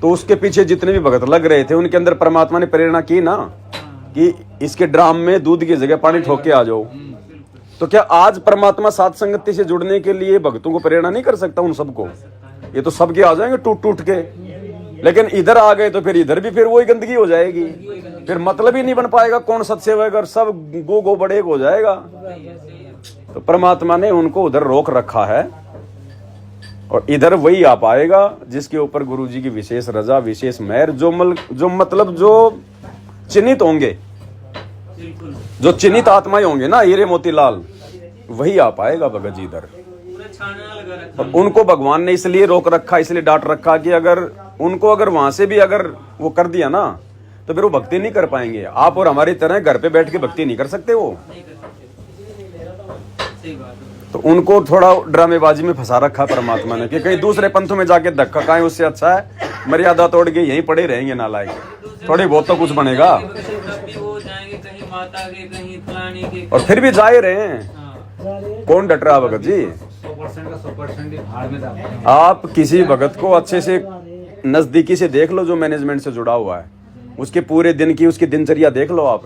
तो उसके पीछे जितने भी भगत लग रहे थे उनके अंदर परमात्मा ने प्रेरणा की ना कि इसके ड्राम में दूध की जगह पानी ठोक के आ जाओ। तो क्या आज परमात्मा साथ संगति से जुड़ने के लिए भक्तों को प्रेरणा नहीं कर सकता? उन सबको ये तो सबके आ जाएंगे टूट टूट के, लेकिन इधर आ गए तो फिर इधर भी फिर वही गंदगी हो जाएगी, फिर मतलब ही नहीं बन पाएगा। कौन सत्सेवक और सब गो बड़े हो जाएगा। तो परमात्मा ने उनको उधर रोक रखा है और इधर वही आ पाएगा जिसके ऊपर गुरुजी की विशेष रजा, विशेष मेहर, जो चिन्हित होंगे, जो चिन्हित आत्माएं होंगे ना, हीरे मोतीलाल, वही आ पाएगा भगत जी इधर। और उनको भगवान ने इसलिए रोक रखा, इसलिए डांट रखा कि अगर वहां से भी अगर वो कर दिया ना तो फिर वो भक्ति नहीं कर पाएंगे। आप और हमारी तरह घर पे बैठ के भक्ति नहीं कर सकते वो। सही बात है। तो उनको थोड़ा ड्रामेबाजी में फंसा रखा परमात्मा ने कि कहीं दूसरे पंथों में जाके धक्का खाएं, उससे अच्छा है मर्यादा तोड़ के यहीं पड़े रहेंगे नालायक, थोड़ी बहुत तो कुछ बनेगा। तब भी वो जाएंगे कहीं माता के, कहीं फलाने के, और फिर भी जा ही रहे हैं, हाँ। कौन डट रहा भगत जी? 100% का 100% ही भाड़ में जाते हैं। आप किसी भगत को अच्छे से नजदीकी से देख लो जो मैनेजमेंट से जुड़ा हुआ है, उसके पूरे दिन की उसकी दिनचर्या देख लो आप।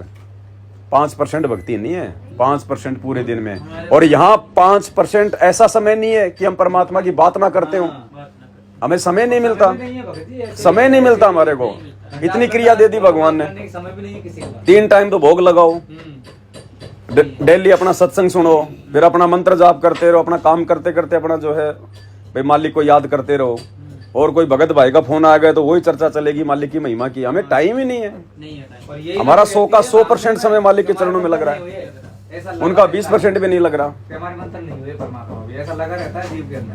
5% भक्ति नहीं है, 5% पूरे दिन में। और यहाँ 5% ऐसा समय नहीं है कि हम परमात्मा की बात ना करते हो, हमें समय नहीं मिलता, समय नहीं मिलता हमारे को। इतनी क्रिया दे दी भगवान ने, समय भी नहीं है किसी का। 3 टाइम तो भोग लगाओ, डेली अपना सत्संग सुनो, फिर अपना मंत्र जाप करते रहो, अपना काम करते करते अपना जो है भाई मालिक को याद करते रहो। और कोई भगत भाई का फोन आ गया तो वही चर्चा चलेगी मालिक की महिमा की। हमें टाइम ही नहीं है। हमारा 100 का 100% समय मालिक के चरणों में लग रहा है, उनका 20% भी नहीं लग रहा। हमारे मंत्र नहीं हुए परमात्मा भी ऐसा लगा रहता है जीव के अंदर।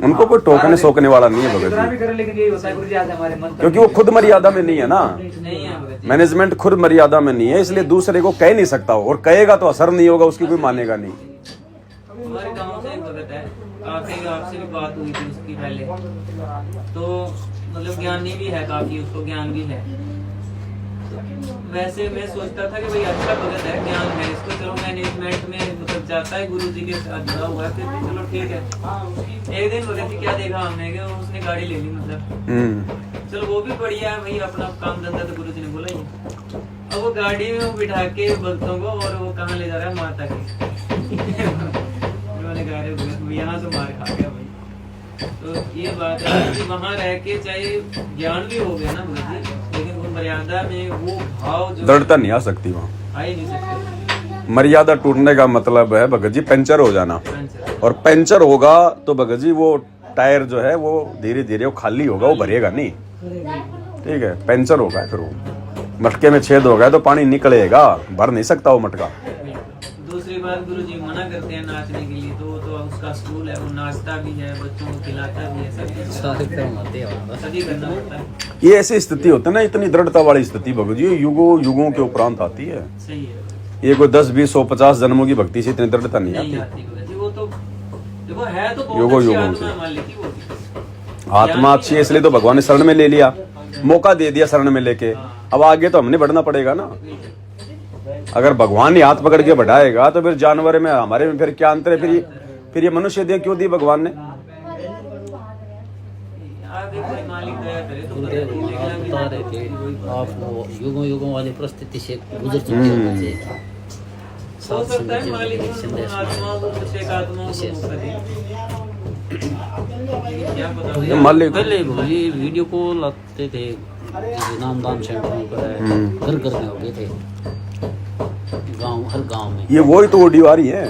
उनको कोई टोकने सोकने वाला नहीं है भगत कितना जी, भी करे लेकिन यही होता है गुरु जी आज हमारे मंत्र क्योंकि वो खुद मर्यादा में नहीं है ना। नहीं है भगत जी। मैनेजमेंट खुद मर्यादा में नहीं है, इसलिए दूसरे को कह नहीं सकता हो, और कहेगा तो असर नहीं होगा, उसकी कोई मानेगा नहीं। हमारे गांव से एक भगत है, काफी आपसे भी बात हुई थी उसकी पहले, तो मतलब ज्ञानी भी है काफी, उसको ज्ञान भी है। वैसे मैं सोचता था कि भाई अच्छा भगत है, ज्ञान है इसको, चलो मैनेजमेंट में मतलब जाता है, गुरु जी के साथ जुड़ा हुआ है, फिर भी चलो ठीक है। एक दिन भगत जी क्या देखा हमने कि उसने गाड़ी ले ली, मतलब चलो वो भी बढ़िया है भाई, अपना काम धंधा तो गुरु जी ने बोला ही। अब वो गाड़ी में वो बिठा के भक्तों को, और वो कहाँ ले जा रहा है, माता के। मैंने कहा अरे भगत यहाँ से मार खा गया भाई। तो ये बात है कि वहाँ रह के चाहे ज्ञान भी हो गया ना भगत जी, लेकिन वो मर्यादा में वो भाव जो दृढ़ता नहीं आ सकती वहाँ। आ ही नहीं सकते। मर्यादा टूटने का मतलब है भगत जी पंचर हो जाना, और पंचर होगा तो भगत जी वो टायर जो है वो धीरे धीरे वो खाली होगा, वो भरेगा नहीं। ठीक है, पंचर होगा, फिर वो मटके में छेद हो गया तो पानी निकलेगा, भर नहीं सकता वो मटका। दूसरी बात, गुरु जी मना करते हैं नाचने के लिए, तो उसका स्कूल है, वो नाचता भी है, बच्चों को खिलाता भी है, सभी करना पड़ता है। ये ऐसी स्थिति होती है ना, इतनी दृढ़ता वाली स्थिति भगत जी युगों के उपरांत आती है। सही है। ये कोई 10, 20, 100, 50 जन्मों की भक्ति से इतनी दृढ़ता नहीं नहीं आती। आती भगत जी, वो तो देखो है तो युगों बहुत अच्छी युगों आत्मा की। है मालिक की, वो आत्मा अच्छी है इसलिए तो भगवान ने शरण में ले लिया, मौका दे दिया शरण में लेके। अब आगे तो हमने बढ़ना पड़ेगा ना। अगर भगवान ही हाथ पकड़ के बढ़ाएगा तो फिर जानवर में हमारे में फिर क्या अंतर है? फिर ये मनुष्य देह क्यों दी भगवान ने? आगे कोई मालिक दया करे तो गुरुदेव आप बता रहे थे आप वो युगों वाली परिस्थिति से गुजर चुके हैं से हो सकता है मालिक उन आत्माओं को, कुछ एक आत्माओं को मौका दे। क्या पता मालिक पहले ये वीडियो कॉल आते थे नामदान सेंटरों पर, घर घर में हो गए थे, गांव हर गांव में। ये वही तो ऑडियो आ रही है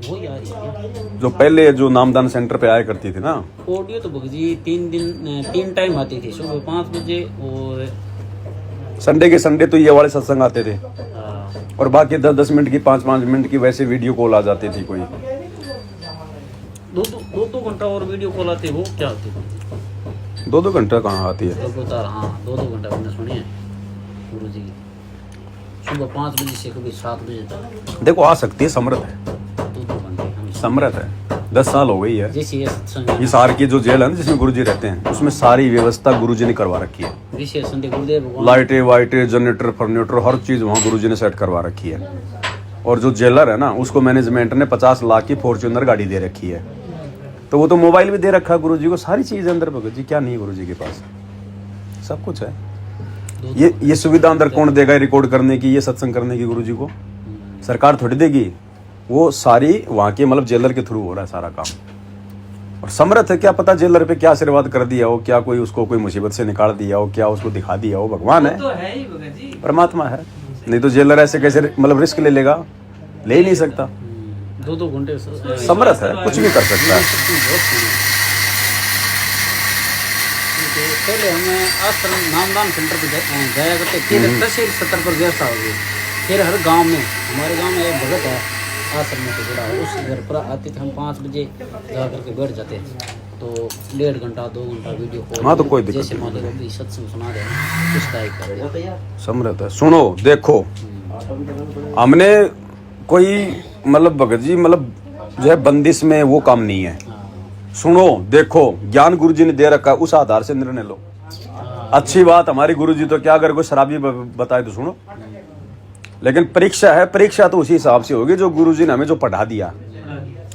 वही आ रही है जो पहले जो नामदान सेंटर पे आया करती थी ना। ऑडियो तो भगजी 3 टाइम आती थी, सुबह 5 बजे और संडे के संडे तो ये वाले सत्संग आते थे, और बाकी 10-10 मिनट की 5-5 मिनट की वैसे वीडियो कॉल आ जाती थी। कोई 2-2 घंटा और वीडियो कॉल आते, वो क्या होती थी? 2-2 घंटा कहाँ आती है? लगातार, हाँ 2-2 घंटा मैंने सुनी है गुरु जी की, सुबह 5 बजे से कभी 7 बजे तक। देखो आ सकती है, समर्थ है, 2-2 घंटे हम समर्थ है। 10 साल हो गई है। जैसे ये सत्संग इस आर की जो जेल है ना जिसमें गुरुजी रहते हैं, उसमें सारी व्यवस्था गुरुजी ने करवा रखी है। विशेष संडे गुरुदेव भगवान लाइटें वाइटें जनरेटर फर्नीचर हर चीज वहाँ गुरुजी ने सेट करवा रखी है। और जो जेलर है ना उसको मैनेजमेंट ने 50 लाख की फॉर्च्यूनर गाड़ी दे रखी है, तो वो तो मोबाइल भी दे रखा है गुरुजी को, सारी चीज अंदर भगत जी क्या नहीं है गुरुजी के पास, सब कुछ है। ये सुविधा अंदर कौन देगा रिकॉर्ड करने की, ये सत्संग करने की गुरुजी को? सरकार थोड़ी देगी, वो सारी वहाँ के मतलब जेलर के थ्रू हो रहा है सारा काम। और समर्थ है, क्या पता जेलर पे क्या आशीर्वाद कर दिया हो, क्या कोई उसको कोई मुसीबत से निकाल दिया हो, क्या उसको दिखा दिया हो। भगवान है, तो है ही भगत जी, परमात्मा है, नहीं तो जेलर ऐसे कैसे मतलब रिस्क ले लेगा? ले ही नहीं सकता। 2-2 घंटे समर्थ है, कुछ भी कर सकता है। पहले हमें आश्रम नामदान सेंटर पे जाया करते, फिर तहसील स्तर पर व्यवस्था हो गई, फिर हर गांव में, हमारे गांव में एक भगत है आश्रम से जुड़ा, उस घर पर आते थे हम 5 बजे जा करके बैठ जाते थे, तो 1.5 घंटा 2 घंटा वीडियो कॉल। हाँ, तो कोई दिक्कत जैसे मान लो अभी सत्संग सुना रहे हैं उस टाइप का समझता है। सुनो देखो, हमने कोई मतलब भगत जी मतलब जो है बंदिश में वो काम नहीं है। सुनो देखो, ज्ञान गुरु जी ने दे रखा, उस आधार से निर्णय लो। अच्छी बात, हमारे गुरु जी तो क्या अगर कोई शराबी बताए तो सुनो, लेकिन परीक्षा है, परीक्षा तो उसी हिसाब से होगी जो गुरु जी ने हमें जो पढ़ा दिया।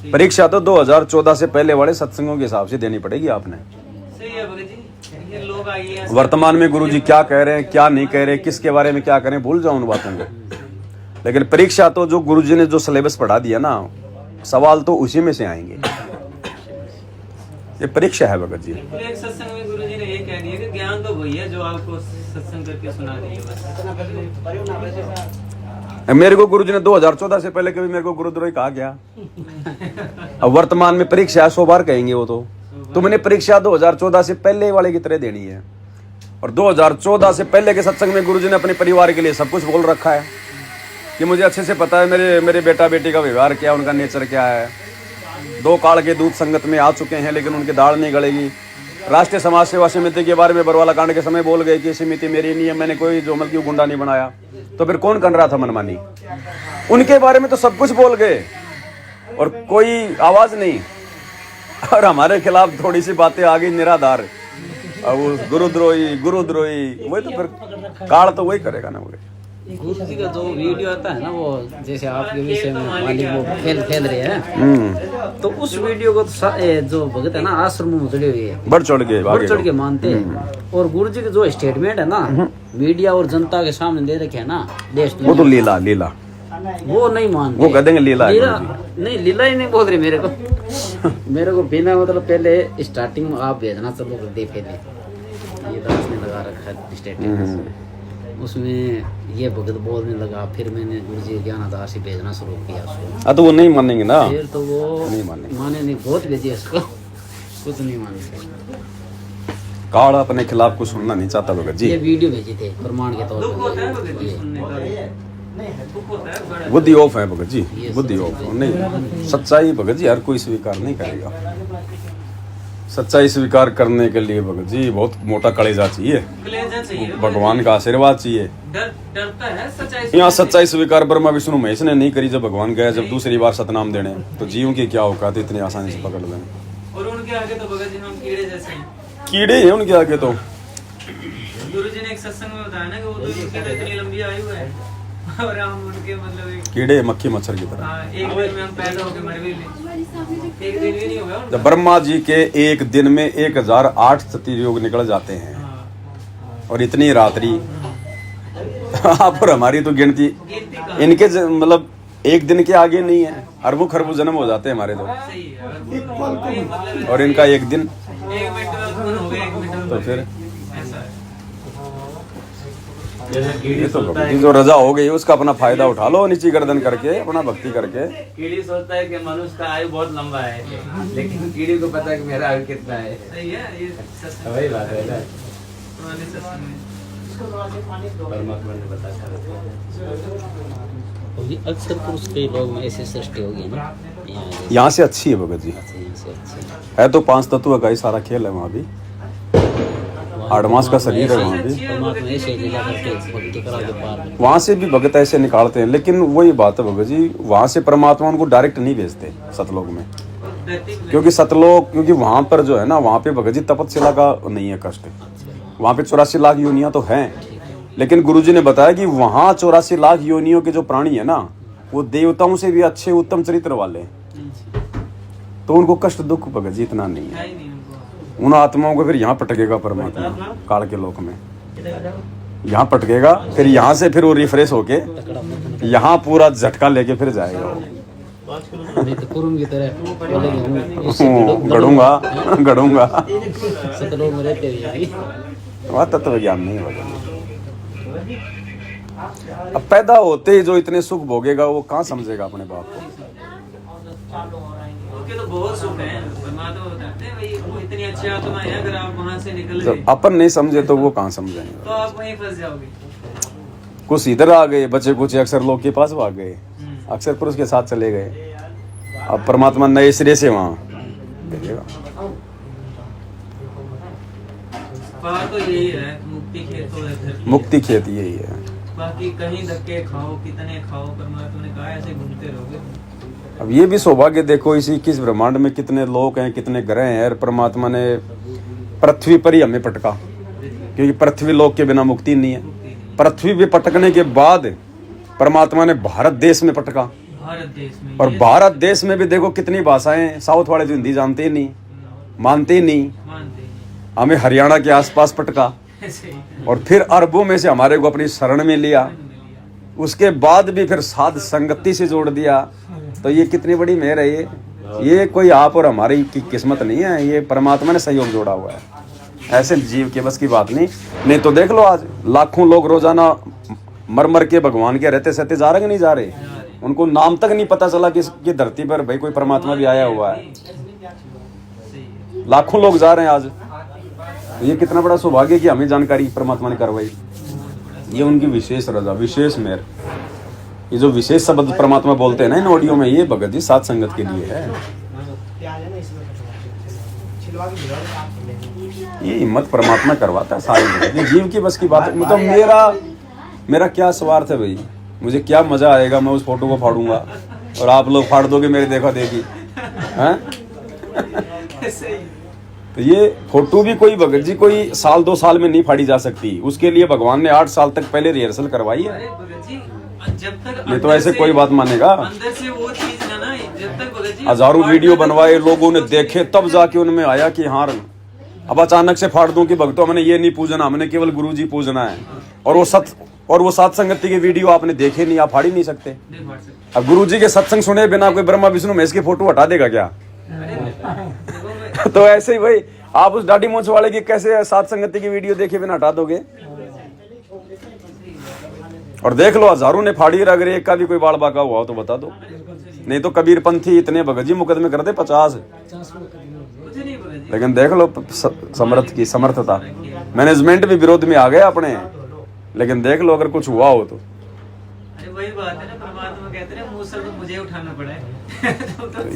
परीक्षा तो 2014 से पहले वाले सत्संगों के हिसाब से देनी पड़ेगी आपने। सही है भगत जी, ये लोग आइए वर्तमान में गुरु जी क्या कह रहे हैं, क्या नहीं कह रहे, किसके बारे में क्या करें, भूल जाओ उन बातों को। लेकिन परीक्षा तो जो गुरु जी ने जो सिलेबस पढ़ा दिया ना, सवाल तो उसी में से आएंगे। ये परीक्षा है भगत जी। एक सत्संग में गुरु जी ने ये कह दिया कि ज्ञान तो वही है जो आपको सत्संग करके सुना दिए बस। मेरे को गुरु जी ने 2014 से पहले कभी मेरे को गुरुद्रोही कहा गया। अब वर्तमान में परीक्षा है, 100 बार कहेंगे वो तो। तुमने परीक्षा 2014 से पहले वाले की तरह देनी है। और 2014 से पहले के सत्संग में गुरु जी ने अपने परिवार के लिए सब कुछ बोल रखा है कि मुझे अच्छे से पता है मेरे बेटा बेटी का व्यवहार क्या, उनका नेचर क्या है। 2 काल के दूत संगत में आ चुके हैं लेकिन उनकी दाढ़ नहीं गलेगी। राष्ट्रीय समाज सेवा समिति के बारे में बरवाला कांड के समय बोल गए कि समिति मेरी नहीं है, मैंने कोई जोमल की गुंडा नहीं बनाया। तो फिर कौन कर रहा था मनमानी? उनके बारे में तो सब कुछ बोल गए और कोई आवाज नहीं। और हमारे खिलाफ थोड़ी सी बातें आ गई निराधार, और वो गुरुद्रोही वही तो फिर काल तो वही करेगा ना। गुरु जी का जो वीडियो आता है ना, वो जैसे आपके विषय में मालिक वो फैल रहे हैं, तो उस वीडियो को जो भगत है ना आश्रम में जुड़े हुए है, बढ़ चढ़ के मानते हैं। और गुरु जी के जो स्टेटमेंट है ना मीडिया और जनता के सामने दे रखे है ना, देश वो तो लीला वो नहीं मानते। वो कह देंगे लीला नहीं, लीला ही नहीं बोल रही मेरे को बिना मतलब पहले स्टार्टिंग में आप भेजना चलो कर दे, पहले ये दास ने लगा रखा है स्टेटमेंट, उसमें ये भगत बोलने लगा, फिर मैंने गुरु जी ज्ञानाधार से भेजना शुरू किया उसको। तो वो नहीं मानेंगे ना, फिर तो वो नहीं मानेंगे। माने नहीं, बहुत भेजी उसको, कुछ नहीं मानेंगे। काल अपने खिलाफ कुछ सुनना नहीं चाहता भगत जी। ये वीडियो भेजी थे प्रमाण के तौर दुख होता है भगत जी पर। सुनने का, दुख होता है बड़ा। बुद्धि ऑफ है भगत जी, बुद्धि ऑफ नहीं। सच्चाई भगत जी हर कोई स्वीकार नहीं करेगा। सच्चाई स्वीकार करने के लिए भगत जी बहुत मोटा कलेजा चाहिए, कलेजा चाहिए, भगवान का आशीर्वाद चाहिए। डरता है सच्चाई। यहाँ सच्चाई स्वीकार ब्रह्मा विष्णु महेश ने नहीं करी। जब भगवान गया जब दूसरी बार सतनाम देने, तो जीवों की क्या औकात इतनी आसानी से पकड़ लें। और उनके आगे तो भगत जी हम कीड़े जैसे हैं। कीड़े हैं उनके आगे तो। गुरु जी ने एक सत्संग में बताया ना कि वो तो इतनी लंबी आयु है और हम उनके मतलब एक कीड़े मक्खी मच्छर की तरह। एक दिन में हम पैदा होके मर भी ले, एक दिन भी नहीं हुआ। जब ब्रह्मा जी के एक दिन में 1008 सतयुग निकल जाते हैं और इतनी रात्रि आप और हमारी तो गिनती इनके मतलब एक दिन के आगे नहीं है। अरबों खरबों जन्म हो जाते हैं हमारे तो, सही है। और इनका एक दिन। 1 मिनट में हो गया, 1 मिनट में तो फिर ऐसा है। ये तो भक्ति जो रजा हो गई उसका अपना फायदा उठा लो, नीची गर्दन करके अपना भक्ति करके। कीड़ी सोचता है कि मनुष्य का आयु बहुत लंबा है, लेकिन कीड़ी को पता है कि मेरा आयु कितना है। सही है, ये सत्संग वही बात है ना, पुराने सत्संग में परमात्मा ने बताया। अक्सर पुरुष कई लोग में ऐसे सृष्टि होगी ना, यहाँ से अच्छी है भगत जी, यहाँ से अच्छी है तो 5 तत्व का ही सारा खेल है वहाँ भी। 8 मास का शरीर है वहाँ भी। परमात्मा ऐसे लीला करके भक्ति करा के पार। वहाँ से भी भगत ऐसे निकालते हैं, लेकिन वही बात है भगत जी, वहाँ से परमात्मा उनको डायरेक्ट नहीं भेजते सतलोक में, क्योंकि सतलोक क्योंकि वहाँ पर जो है ना, वहाँ पे भगत जी तपस्या का नहीं है कष्ट। वहाँ पे 84 लाख योनियाँ तो हैं, लेकिन गुरुजी ने बताया कि वहाँ 84 लाख योनियों के जो प्राणी है ना, वो देवताओं से भी अच्छे उत्तम चरित्र वाले हैं, तो उनको कष्ट दुख भगत जी इतना नहीं है। उन आत्माओं को फिर यहाँ पटकेगा परमात्मा काल के लोक में, यहाँ पटकेगा, फिर यहाँ से फिर वो रिफ्रेश होके यहाँ पूरा झटका लेके फिर जाएगा। नहीं तो कुरुम की तरह गढ़ूंगा सतलोक में रहते हुए वहाँ तत्व ज्ञान नहीं होगा। अब पैदा होते ही जो इतने सुख भोगेगा वो कहाँ समझेगा अपने बाप को। ओके, तो बहुत सुख है, परमात्मा बताते हैं भाई वो इतनी अच्छी आत्मा है, अगर आप वहाँ से निकल गए जब अपन नहीं समझे तो वो कहाँ समझेंगे। तो आप वहीं फंस जाओगे। कुछ इधर आ गए बच्चे, कुछ अक्सर लोग के पास भाग गए, अक्सर पुरुष के साथ चले गए। अब परमात्मा नए सिरे से वहाँ भेजेगा। बात तो यही है, मुक्ति खेत तो है धरती। मुक्ति खेत यही है। बाकी कहीं धक्के खाओ, कितने खाओ, परमात्मा ने कहा ऐसे घूमते रहोगे। अब ये भी सौभाग्य देखो, इसी 21 ब्रह्मांड में कितने लोग हैं, कितने ग्रह हैं, और परमात्मा ने पृथ्वी पर ही हमें पटका, क्योंकि पृथ्वी लोक के बिना मुक्ति नहीं है। पृथ्वी पे पटकने के बाद परमात्मा ने भारत देश में पटका, भारत देश में, और भारत देश में भी देखो कितनी भाषाएं, साउथ वाले जो हिंदी जानते ही नहीं, मानते ही नहीं, मानते हैं। हमें हरियाणा के आसपास पटका, ऐसे ही और फिर अरबों में से हमारे को अपनी शरण में लिया, उसके बाद भी फिर साध संगति से जोड़ दिया। तो ये कितनी बड़ी मेहर है। ये कोई आप और हमारी की किस्मत नहीं है, ये परमात्मा ने सहयोग जोड़ा हुआ है। ऐसे जीव के बस की बात नहीं तो देख लो आज लाखों लोग रोजाना मर मर के भगवान के रहते सहते जा रहे कि नहीं जा रहे, उनको नाम तक नहीं पता चला कि इसकी धरती पर भाई कोई परमात्मा भी आया हुआ है। लाखों लोग जा रहे हैं आज। तो ये कितना बड़ा सौभाग्य है कि हमें जानकारी परमात्मा ने करवाई। ये उनकी विशेष रजा, विशेष मेहर। ये जो विशेष शब्द परमात्मा बोलते हैं ना इन ऑडियो में, ये भगत जी सात संगत के लिए है। ये हिम्मत परमात्मा करवाता है सारी जगह। ये जीव की बस की बात है। मतलब मेरा क्या स्वार्थ है भाई, मुझे क्या मजा आएगा, मैं उस फोटो को फाड़ूंगा और आप लोग फाड़ दोगे मेरे देखा देखी हैं? तो ये फोटो भी कोई भगत जी कोई साल 2 साल में नहीं फाड़ी जा सकती, उसके लिए भगवान ने 8 साल तक पहले रिहर्सल करवाई है। अरे भगत जी, जब तक ये तो ऐसे कोई बात मानेगा। अंदर से वो चीज ना, जब तक भगत जी हजारों वीडियो बनवाए, लोगों ने देखे, तब जाके उनमें आया कि हाँ अब अचानक से फाड़ दूं कि भक्तों हमने ये नहीं पूजना, हमने केवल गुरु जी पूजना है। और वो सात संगति के वीडियो आपने देखे नहीं, आप फाड़ ही नहीं सकते। अब गुरु जी के सत्संग सुने बिना कोई ब्रह्मा विष्णु महेश की फोटो हटा देगा क्या? तो ऐसे ही भाई आप उस दाढ़ी मूंछ वाले की कैसे सात संगति की वीडियो देखे बिना हटा दोगे? और देख लो हजारों ने फाड़ी, अगर एक का भी कोई बाल बाका हुआ हो तो बता दो। नहीं तो कबीर पंथी इतने भगत जी मुकदमे कर दे 50। लेकिन देख लो समर्थ की समर्थता, मैनेजमेंट भी विरोध में आ गए अपने। लेकिन देख लो अगर कुछ हुआ हो तो वही बात है ना, परमात्मा कहते हैं मुंह से तो मुझे उठाना पड़ा है।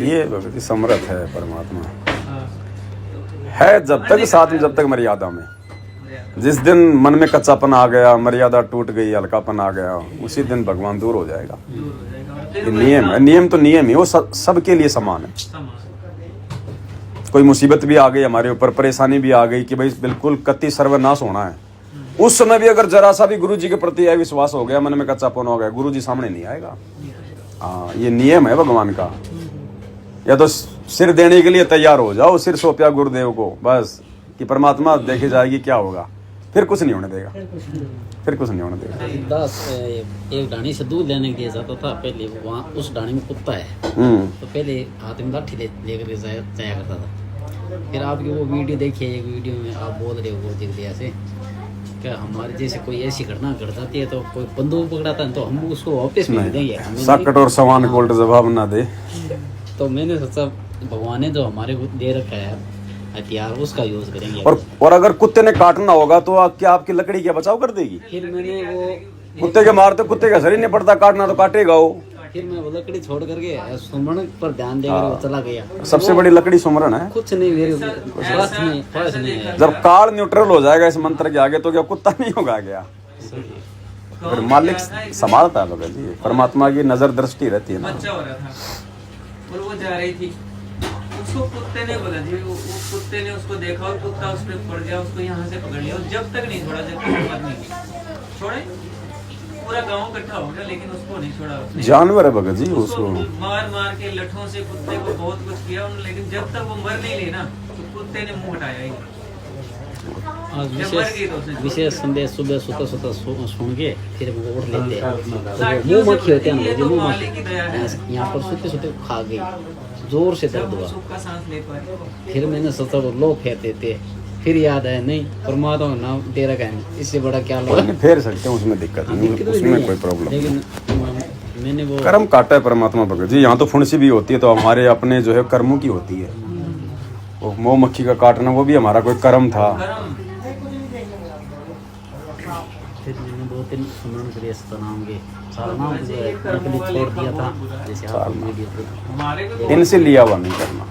ये भगत जी समर्थ है परमात्मा है, जब तक साथ में, जब तक मर्यादा में। जिस दिन मन में कच्चापन आ गया, मर्यादा टूट गई, हल्कापन आ गया, उसी दिन भगवान दूर हो जाएगा। ये नियम है, नियम तो नियम ही, वो सबके लिए समान है। कोई मुसीबत भी आ गई हमारे ऊपर, परेशानी भी आ गई कि भाई बिल्कुल कति सर्वनाश होना है, उस समय भी अगर जरा सा भी गुरु जी के प्रति विश्वास हो गया, मन में कच्चापन हो गया, गुरु जी सामने नहीं आएगा। हाँ, ये नियम है भगवान का। या तो सिर देने के लिए तैयार हो जाओ, सिर सौंपया गुरुदेव को बस कि परमात्मा देखे जाएगी क्या होगा, फिर कुछ नहीं होने देगा, फिर कुछ नहीं होने देगा। एक डाणी से दूध लेने के लिए जाता था पहले, वहाँ उस डाणी में कुत्ता है, तो पहले हाथ में लाठी लेकर जाया करता था। फिर आपकी वो वीडियो देखिए, एक वीडियो में आप बोल रहे हो वो दिख दिया से क्या हमारे जैसे कोई ऐसी घटना घट जाती है तो कोई बंदूक पकड़ाता है तो हम उसको वापस भेज देंगे, सकट और सवान को उल्टा जवाब ना दे। तो मैंने सोचा भगवान ने जो हमारे को दे रखा है हथियार, उसका यूज करेंगे। और अगर कुत्ते ने काटना होगा तो क्या आपकी लकड़ी क्या बचाव कर देगी? फिर मैंने वो कुत्ते के मारते कुत्ते का शरीर नहीं पड़ता, काटना तो काटेगा वो। फिर मैं वो लकड़ी छोड़ करके सुमरण पर ध्यान देकर वो चला गया। सबसे बड़ी लकड़ी सुमरण है। कुछ नहीं, मेरे स्वास्थ्य में पास नहीं है। जब काल न्यूट्रल हो जाएगा इस मंत्र के आगे तो क्या कुत्ता नहीं होगा क्या? फिर मालिक संभालता है भगत जी, परमात्मा की नजर दृष्टि रहती है ना। बच्चा हो रहा था और वो जा रही थी, उसको कुत्ते ने बोला जी, वो कुत्ते ने उसको देखा और कुत्ता उस पर पड़ गया, उसको यहाँ से पकड़ लिया और जब तक नहीं छोड़ा, जब तक मर नहीं छोड़े। पूरा गांव इकट्ठा हो गया लेकिन उसको नहीं छोड़ा उसने। जानवर है भगत जी, उसको मार मार के लठों से कुत्ते को बहुत कुछ किया उन्होंने, लेकिन जब तक वो मर नहीं ली ना तो कुत्ते ने मुंह हटाया ही। विशेष संदेश सुबह सुता सुन के फिर वो उठ लेते हैं। मुंह मक्खी होते हैं, जो मुंह मक्खी यहाँ पर सोते सोते खा गई, जोर से दर्द हुआ। फिर मैंने सोचा वो लोग फेरते थे, फिर याद आया नहीं परमात्मा का नाम दे रखा है, इससे बड़ा क्या लगा। फेर सकते हैं, उसमें दिक्कत नहीं, उसमें कोई प्रॉब्लम नहीं। लेकिन मैंने वो कर्म काटा है परमात्मा भगत जी। यहाँ तो फुंसी भी होती है तो हमारे अपने जो है कर्मों की होती है। वो मोह मक्खी का काटना वो भी हमारा कोई कर्म था। फिर मैंने 2-3 सुमरण के लिए नाम के सारा नाम नकली छोड़ दिया था, जैसे आप वीडियो पे इनसे लिया हुआ नहीं करना।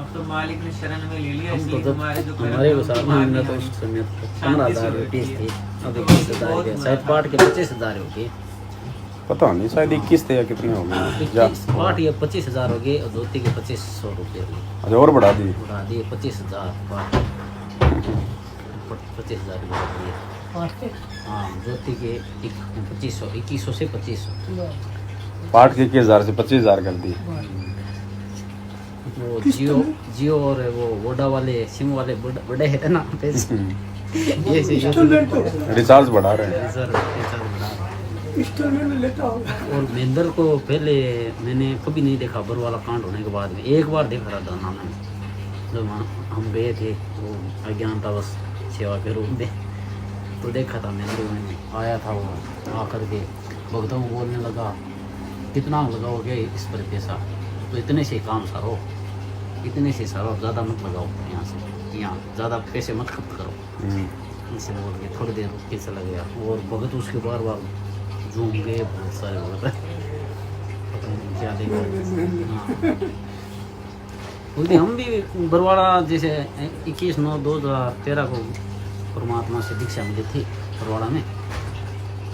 अब तो मालिक ने शरण में ले लिया, हम तो इसलिए जब हमारे जो हमारे हिसाब में हमने तो उस समय 15,000 रुपीज़ थी, अब 21,000 के शायद पार्ट के 25,000 हो गए, पता नहीं शायद 21 थे या कितने हो गए या 21 पार्ट या 25,000 हो गए और धोती के 2,500 रुपये हो गए, अच्छा और बढ़ा दी। उड़ा दिए 25,000 पार्ट, 25,000 रुपये बढ़ा दिए। हाँ धोती के 2500, 2100 से 2500। पार्ट के 21,000 से 25,000 कर दी। वो जियो और वो वोडा वाले सिम वाले बड़े है ना पैसे, ये से रिचार्ज बढ़ा रहे हैं। सर रिचार्ज बढ़ा रहे हैं। और महेंद्र को पहले मैंने कभी नहीं देखा, बरवाला कांड होने के बाद में एक बार देखा था दाना में, जब हम गए थे वो अज्ञानतावश सेवा के रूप में, तो देखा था महेंद्र में आया था वो, आकर के भक्तों को बोलने लगा कितना लगाओगे इस पर पैसा, तो इतने से काम सारो, इतने से सारो, ज़्यादा मत लगाओ, यहाँ से यहाँ ज़्यादा पैसे मत खर्च करो, इसे बोल के थोड़ी देर उसके चला गया। और भगत उसके बार बार झूम गए, बहुत सारे भगत पता नहीं क्या देखा। उस दिन हम भी बरवाड़ा जैसे 21/9/2013 को परमात्मा से दीक्षा मिली थी बरवाड़ा में,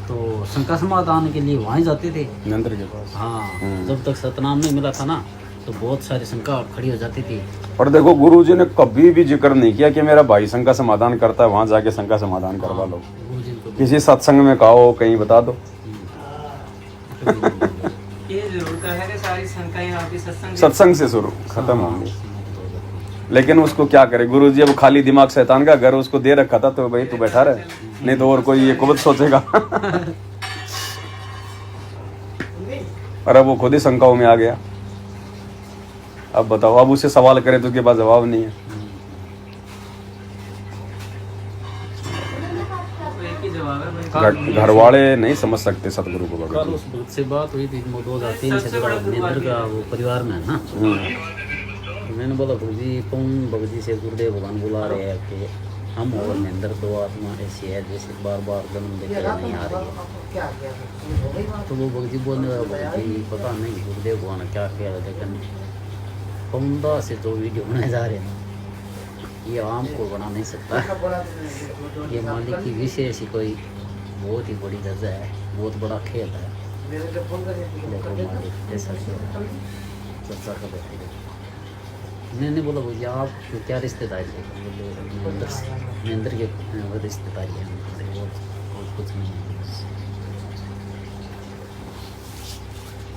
तो शंका समाधान के लिए वहाँ जाते थे नंतर के पास। हाँ जब तक सतनाम नहीं मिला था ना, तो बहुत सारी शंका खड़ी हो जाती थी। और देखो गुरुजी ने कभी भी जिक्र नहीं किया कि मेरा भाई शंका समाधान करता है, वहाँ जाके शंका समाधान करवा लो। गुरुजी को किसी सत्संग में कहो, कहीं बता दो। ये जरूर कहा है कि सारी शंकाएं आपकी सत्संग से शुरू खत्म होंगी, लेकिन उसको क्या करे गुरुजी, अब खाली दिमाग शैतान का घर उसको दे रखा था, तो भाई तू बैठा रहे, नहीं तो और कोई ये कुबत सोचेगा। और अब वो खुद ही शंकाओं में आ गया। अब बताओ, अब उसे सवाल करे तो उसके पास जवाब नहीं है। घर वाले नहीं समझ सकते सतगुरु को। कल उस भक्त से बात हुई थी 2003 से, महेंद्र का वो परिवार में है ना, मैंने बोला भगजी कौन, भगजी से गुरुदेव भगवान बुला रहे हैं कि हम और महेंद्र दो आत्मा ऐसी है जैसे बार बार जन्म लेकर नहीं आ रही है। तो वो भगजी बोलने लगा भगजी पता नहीं गुरुदेव भगवान क्या किया, लेकिन कौंदा से जो वीडियो बनाए जा रहे हैं ये आम को बना नहीं सकता, ये मालिक की विशेष ही कोई बहुत ही बड़ी दर्जा है, बहुत बड़ा खेल है, लेकिन मालिक ऐसा चर्चा कर रहे थे। मैंने बोला भैया आप क्या रिश्तेदारी है, महेंद्र के रिश्तेदारी है, और कुछ नहीं है।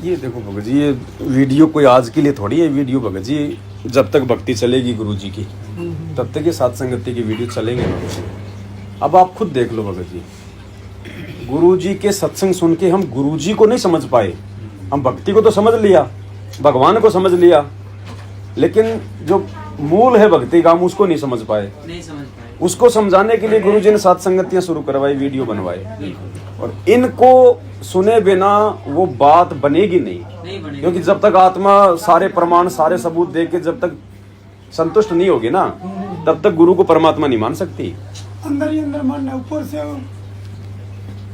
ये देखो भगत जी, ये वीडियो कोई आज के लिए थोड़ी है वीडियो भगत जी, जब तक भक्ति चलेगी गुरु जी की तब तक ये साथ संगति की वीडियो चलेंगे भगत जी। अब आप खुद देख लो भगत जी, गुरु जी के सत्संग सुन के हम गुरु जी को नहीं समझ पाए, हम भक्ति को तो समझ लिया, भगवान को समझ लिया, लेकिन जो मूल है भक्ति का हम उसको नहीं समझ पाए। उसको समझाने के लिए गुरु जी ने साथ संगतियां शुरू करवाई, वीडियो बनवाए, और इनको सुने बिना वो बात बनेगी नहीं, क्योंकि जब तक आत्मा सारे प्रमाण सारे सबूत दे के जब तक संतुष्ट नहीं होगी ना, तब तक गुरु को परमात्मा नहीं मान सकती। अंदर ही अंदर मानना, ऊपर से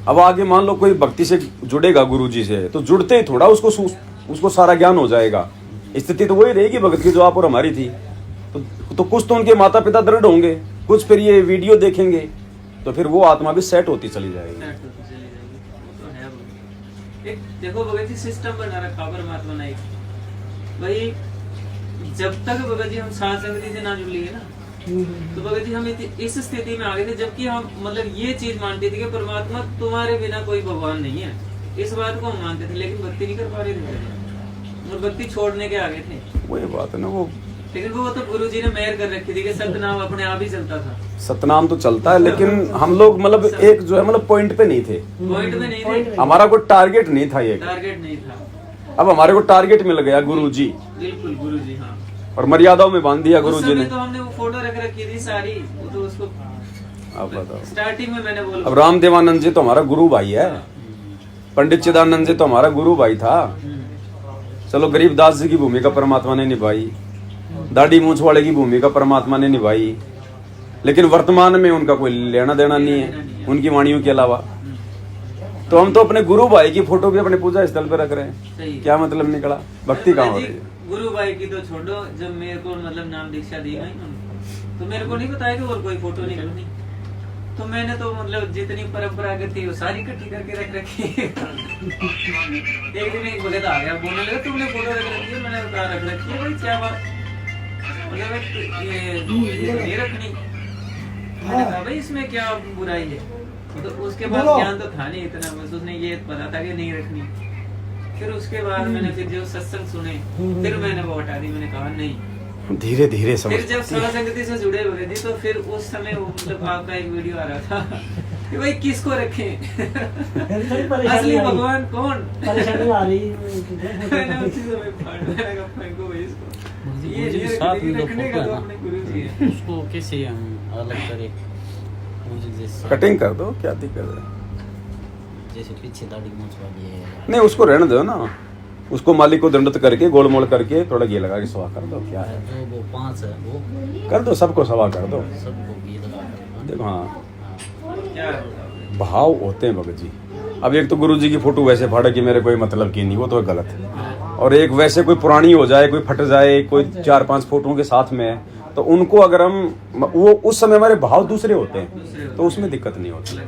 अब आगे मान लो कोई भक्ति से जुड़ेगा गुरु जी से, तो जुड़ते ही थोड़ा उसको सारा ज्ञान हो जाएगा। स्थिति तो वही रहेगी भगत की जो आप और हमारी थी, तो कुछ तो उनके माता पिता दृढ़ होंगे, कुछ फिर ये वीडियो देखेंगे, तो फिर वो आत्मा भी सेट होती चली जाएगी। एक देखो भगत जी सिस्टम बना रखा परमात्मा ने भाई, जब तक भगत जी हम साथ संगति से ना जुड़ लिए ना, तो भगत जी हम इस स्थिति में आ गए थे, जबकि हम मतलब ये चीज मानते थे कि परमात्मा तुम्हारे बिना कोई भगवान नहीं है, इस बात को हम मानते थे, लेकिन भक्ति नहीं कर पा रहे थे और भक्ति छोड़ने के आगे थे। वही बात है ना, वो लेकिन वो तो गुरु जी ने मेहर कर रखी थी कि सतनाम अपने आप ही चलता था। सतनाम तो चलता है, लेकिन हम लोग मतलब एक जो है मतलब पॉइंट पे नहीं थे, पॉइंट पे नहीं थे, हमारा कोई टारगेट नहीं था, ये टारगेट नहीं था। अब हमारे को टारगेट मिल गया गुरु जी, बिल्कुल गुरु जी, हाँ, और मर्यादाओं में बांध दिया गुरु जी ने। तो हमने वो फोटो रख रखी थी सारी, वो तो उसको आप बताओ, स्टार्टिंग में मैंने बोला। अब रामदेवानंद जी तो हमारा गुरु भाई है, पंडित चिदानंद जी तो हमारा गुरु भाई था, चलो गरीबदास जी की भूमिका परमात्मा ने निभाई, दाढ़ी मूंछ वाले की भूमिका परमात्मा ने निभाई, लेकिन वर्तमान में उनका कोई लेना देना नहीं है उनकी वाणियों के अलावा। तो हम तो अपने गुरु भाई की फोटो भी अपने पूजा स्थल पे रख रहे हैं, क्या मतलब निकला, भक्ति कहाँ हो रही है? गुरु भाई की तो छोड़ो, जब मेरे को मतलब नाम दीक्षा दी गई ना, तो मेरे को नहीं बताया कि और कोई फोटो नहीं रखनी। तो मैंने तो मतलब जितनी परंपरागत थी वो सारी इकट्ठी करके रख रखी। एक दिन एक भगत आ गया, बोलने लगा तुमने फोटो रख रखी है? मैंने कहा रख रखी है भाई, क्या बात? ये नहीं रखनी। मैंने कहा भाई इसमें क्या बुराई है? तो उसके बाद ज्ञान तो था नहीं इतना, बस उसने ये पता था कि नहीं रखनी। फिर उसके बाद मैंने फिर जो सत्संग सुने, फिर मैंने वो हटा दी। मैंने कहा नहीं, धीरे धीरे फिर जब सभा संगति से जुड़े हुए थे तो फिर उस समय वो मतलब आपका एक वीडियो आ रहा था कि भाई किसको रखें, असली भगवान कौन? परेशानी आ रही मैंने उसी समय मैंने कहा फेंको भाई इसको, ये साथ में रखने का तो अपने गुरु जी है। उसको कैसे हम अलग करें? जैसे कटिंग कर दो, क्या दिक्कत है? जैसे पीछे दाढ़ी मूंछ वाली है, नहीं उसको रहने दो ना, उसको मालिक को दंडत करके गोल मोल करके थोड़ा घी लगा के सवा कर दो। क्या है, जो वो 5 है वो कर दो, सबको सवा कर दो। सबको घी लगा कर देखो हाँ, क्या भाव होते हैं भगत जी। अब एक तो गुरु जी की फोटो वैसे फाड़े कि मेरे कोई मतलब की नहीं, वो तो गलत है। और एक वैसे कोई पुरानी हो जाए, कोई फट जाए, कोई 4-5 फोटों के साथ में है, तो उनको अगर हम वो उस समय हमारे भाव दूसरे होते हैं तो उसमें दिक्कत नहीं होती।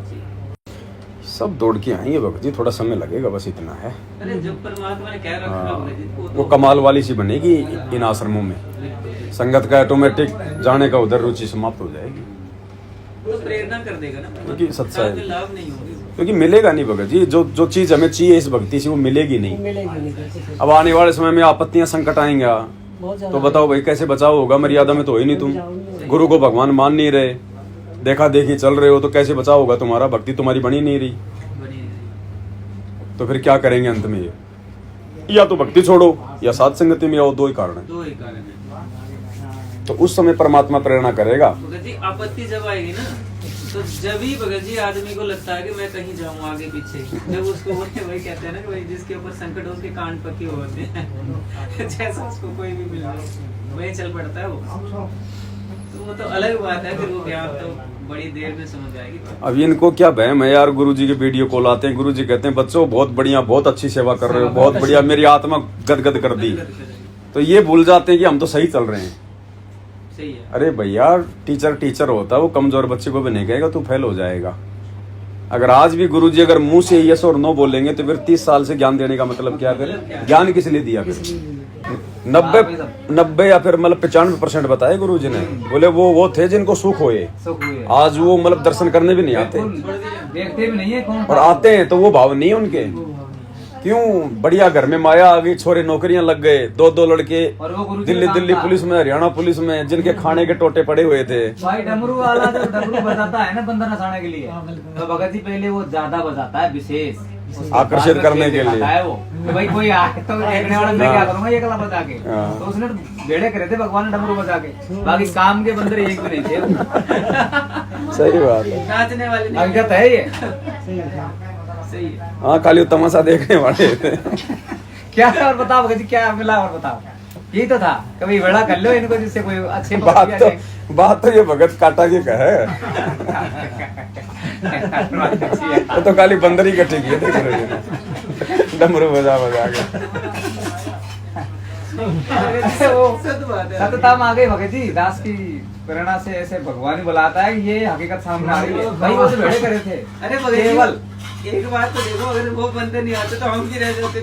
सब दौड़ के आएंगे भगत जी, थोड़ा समय लगेगा, बस इतना है। अरे जो परमात्मा ने क्या रखा होगा जी, वो कमाल वाली सी बनेगी इन आश्रमों में। संगत का ऑटोमेटिक जाने का उधर रुचि समाप्त हो जाएगी, तो प्रेरणा कर देगा ना, क्योंकि सच्चाई, साथ में लाभ नहीं होगी। क्योंकि मिलेगा नहीं भगत जी, जो चीज हमें चाहिए इस भक्ति से वो मिलेगी नहीं। अब आने वाले समय में आपत्तियां संकट आएंगे तो बताओ भाई कैसे बचाव होगा? मर्यादा में तो हो ही नहीं, तुम गुरु को भगवान मान नहीं रहे, देखा देखी चल रहे हो, तो कैसे बचाव होगा तुम्हारा? भक्ति तुम्हारी बनी नहीं रही तो फिर क्या करेंगे अंत में? ये या तो भक्ति छोड़ो या साथ संगति में आओ, दो ही कारण है। दो ही कारण है। तो उस समय परमात्मा प्रेरणा करेगा। भगत जी आपत्ति जब आएगी ना, तो जब ही भगत जी आदमी को लगता है कि मैं कहीं जाऊँ आगे पीछे, जब उसको वही कहते हैं ना कि भाई जिसके ऊपर संकट हो उसके कान पके होते हैं जैसा उसको कोई भी मिल रहा वही चल पड़ता है वो। तो वो तो अलग बात है, फिर वो ज्ञान तो बड़ी देर में समझ आएगी। अब इनको क्या वहम है यार, गुरुजी के वीडियो कॉल आते हैं, गुरुजी कहते हैं बच्चों बहुत बढ़िया, बहुत अच्छी सेवा कर रहे हो, बहुत बढ़िया, मेरी आत्मा गदगद कर दी। तो ये भूल जाते हैं कि हम तो सही चल रहे हैं। सही है। अरे भैया टीचर होता है, वो कमजोर बच्चे को भी नहीं कहेगा तू फेल हो जाएगा। अगर आज भी गुरुजी अगर मुंह से यस और नो बोलेंगे तो फिर 30 साल से ज्ञान देने का मतलब क्या? फिर ज्ञान किस लिए दिया? फिर 90 या फिर मतलब 95% बताए गुरुजी ने, बोले वो थे जिनको सुख होए। आज वो मतलब दर्शन करने भी नहीं आते, देखते भी नहीं है कौन, और आते हैं तो वो भाव नहीं है उनके। क्यों? बढ़िया घर में माया आ गई, छोरे नौकरियां लग गए, 2 लड़के दिल्ली पुलिस में, हरियाणा पुलिस में, जिनके खाने के टोटे पड़े हुए थे। भाई डमरू वाला जो डमरू बजाता है ना बंदर नचाने के लिए, तो भगत जी पहले वो ज्यादा बजाता है, विशेष आकर्षित करने के लिए है वो, तो भाई कोई आए तो देखने वाला मैं क्या करूंगा ये कला बजा के। तो उसने बेड़े करे थे भगवान ने डमरू बजा के, बाकी काम के बंदर एक भी नहीं थे। सही बात है, नाचने वाले अंगत है ये। सही है। हाँ, खाली तमाशा देखने वाले थे। क्या और बताओ भगत जी, क्या मिला और बताओ? यही तो था, कभी बड़ा कर लो इनको जिससे कोई अच्छे बात तो ये भगत काटा के कहे तो खाली बंदर ही इकट्ठे किए थे डमरू बजा के। सततम आ गई भगत जी, दास की प्रेरणा से ऐसे भगवान ही बुलाता है, ये हकीकत सामने आ रही है। भाई वो तो भेड़े करे थे। अरे केवल एक बात तो देखो, अगर वो बंदे नहीं आते तो हम भी रह जाते।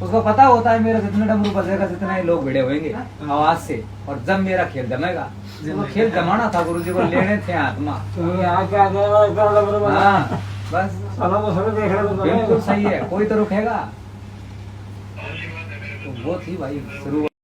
उसको पता होता है मेरा जितने डमरू बजेगा जितना ही लोग भिड़े होंगे आवाज से, और जब मेरा खेल जमेगा, वो खेल जमाना था गुरुजी को, लेने थे आत्मा। हाँ बस बिल्कुल सही है, कोई तो रुकेगा। तो वो थी भाई शुरू।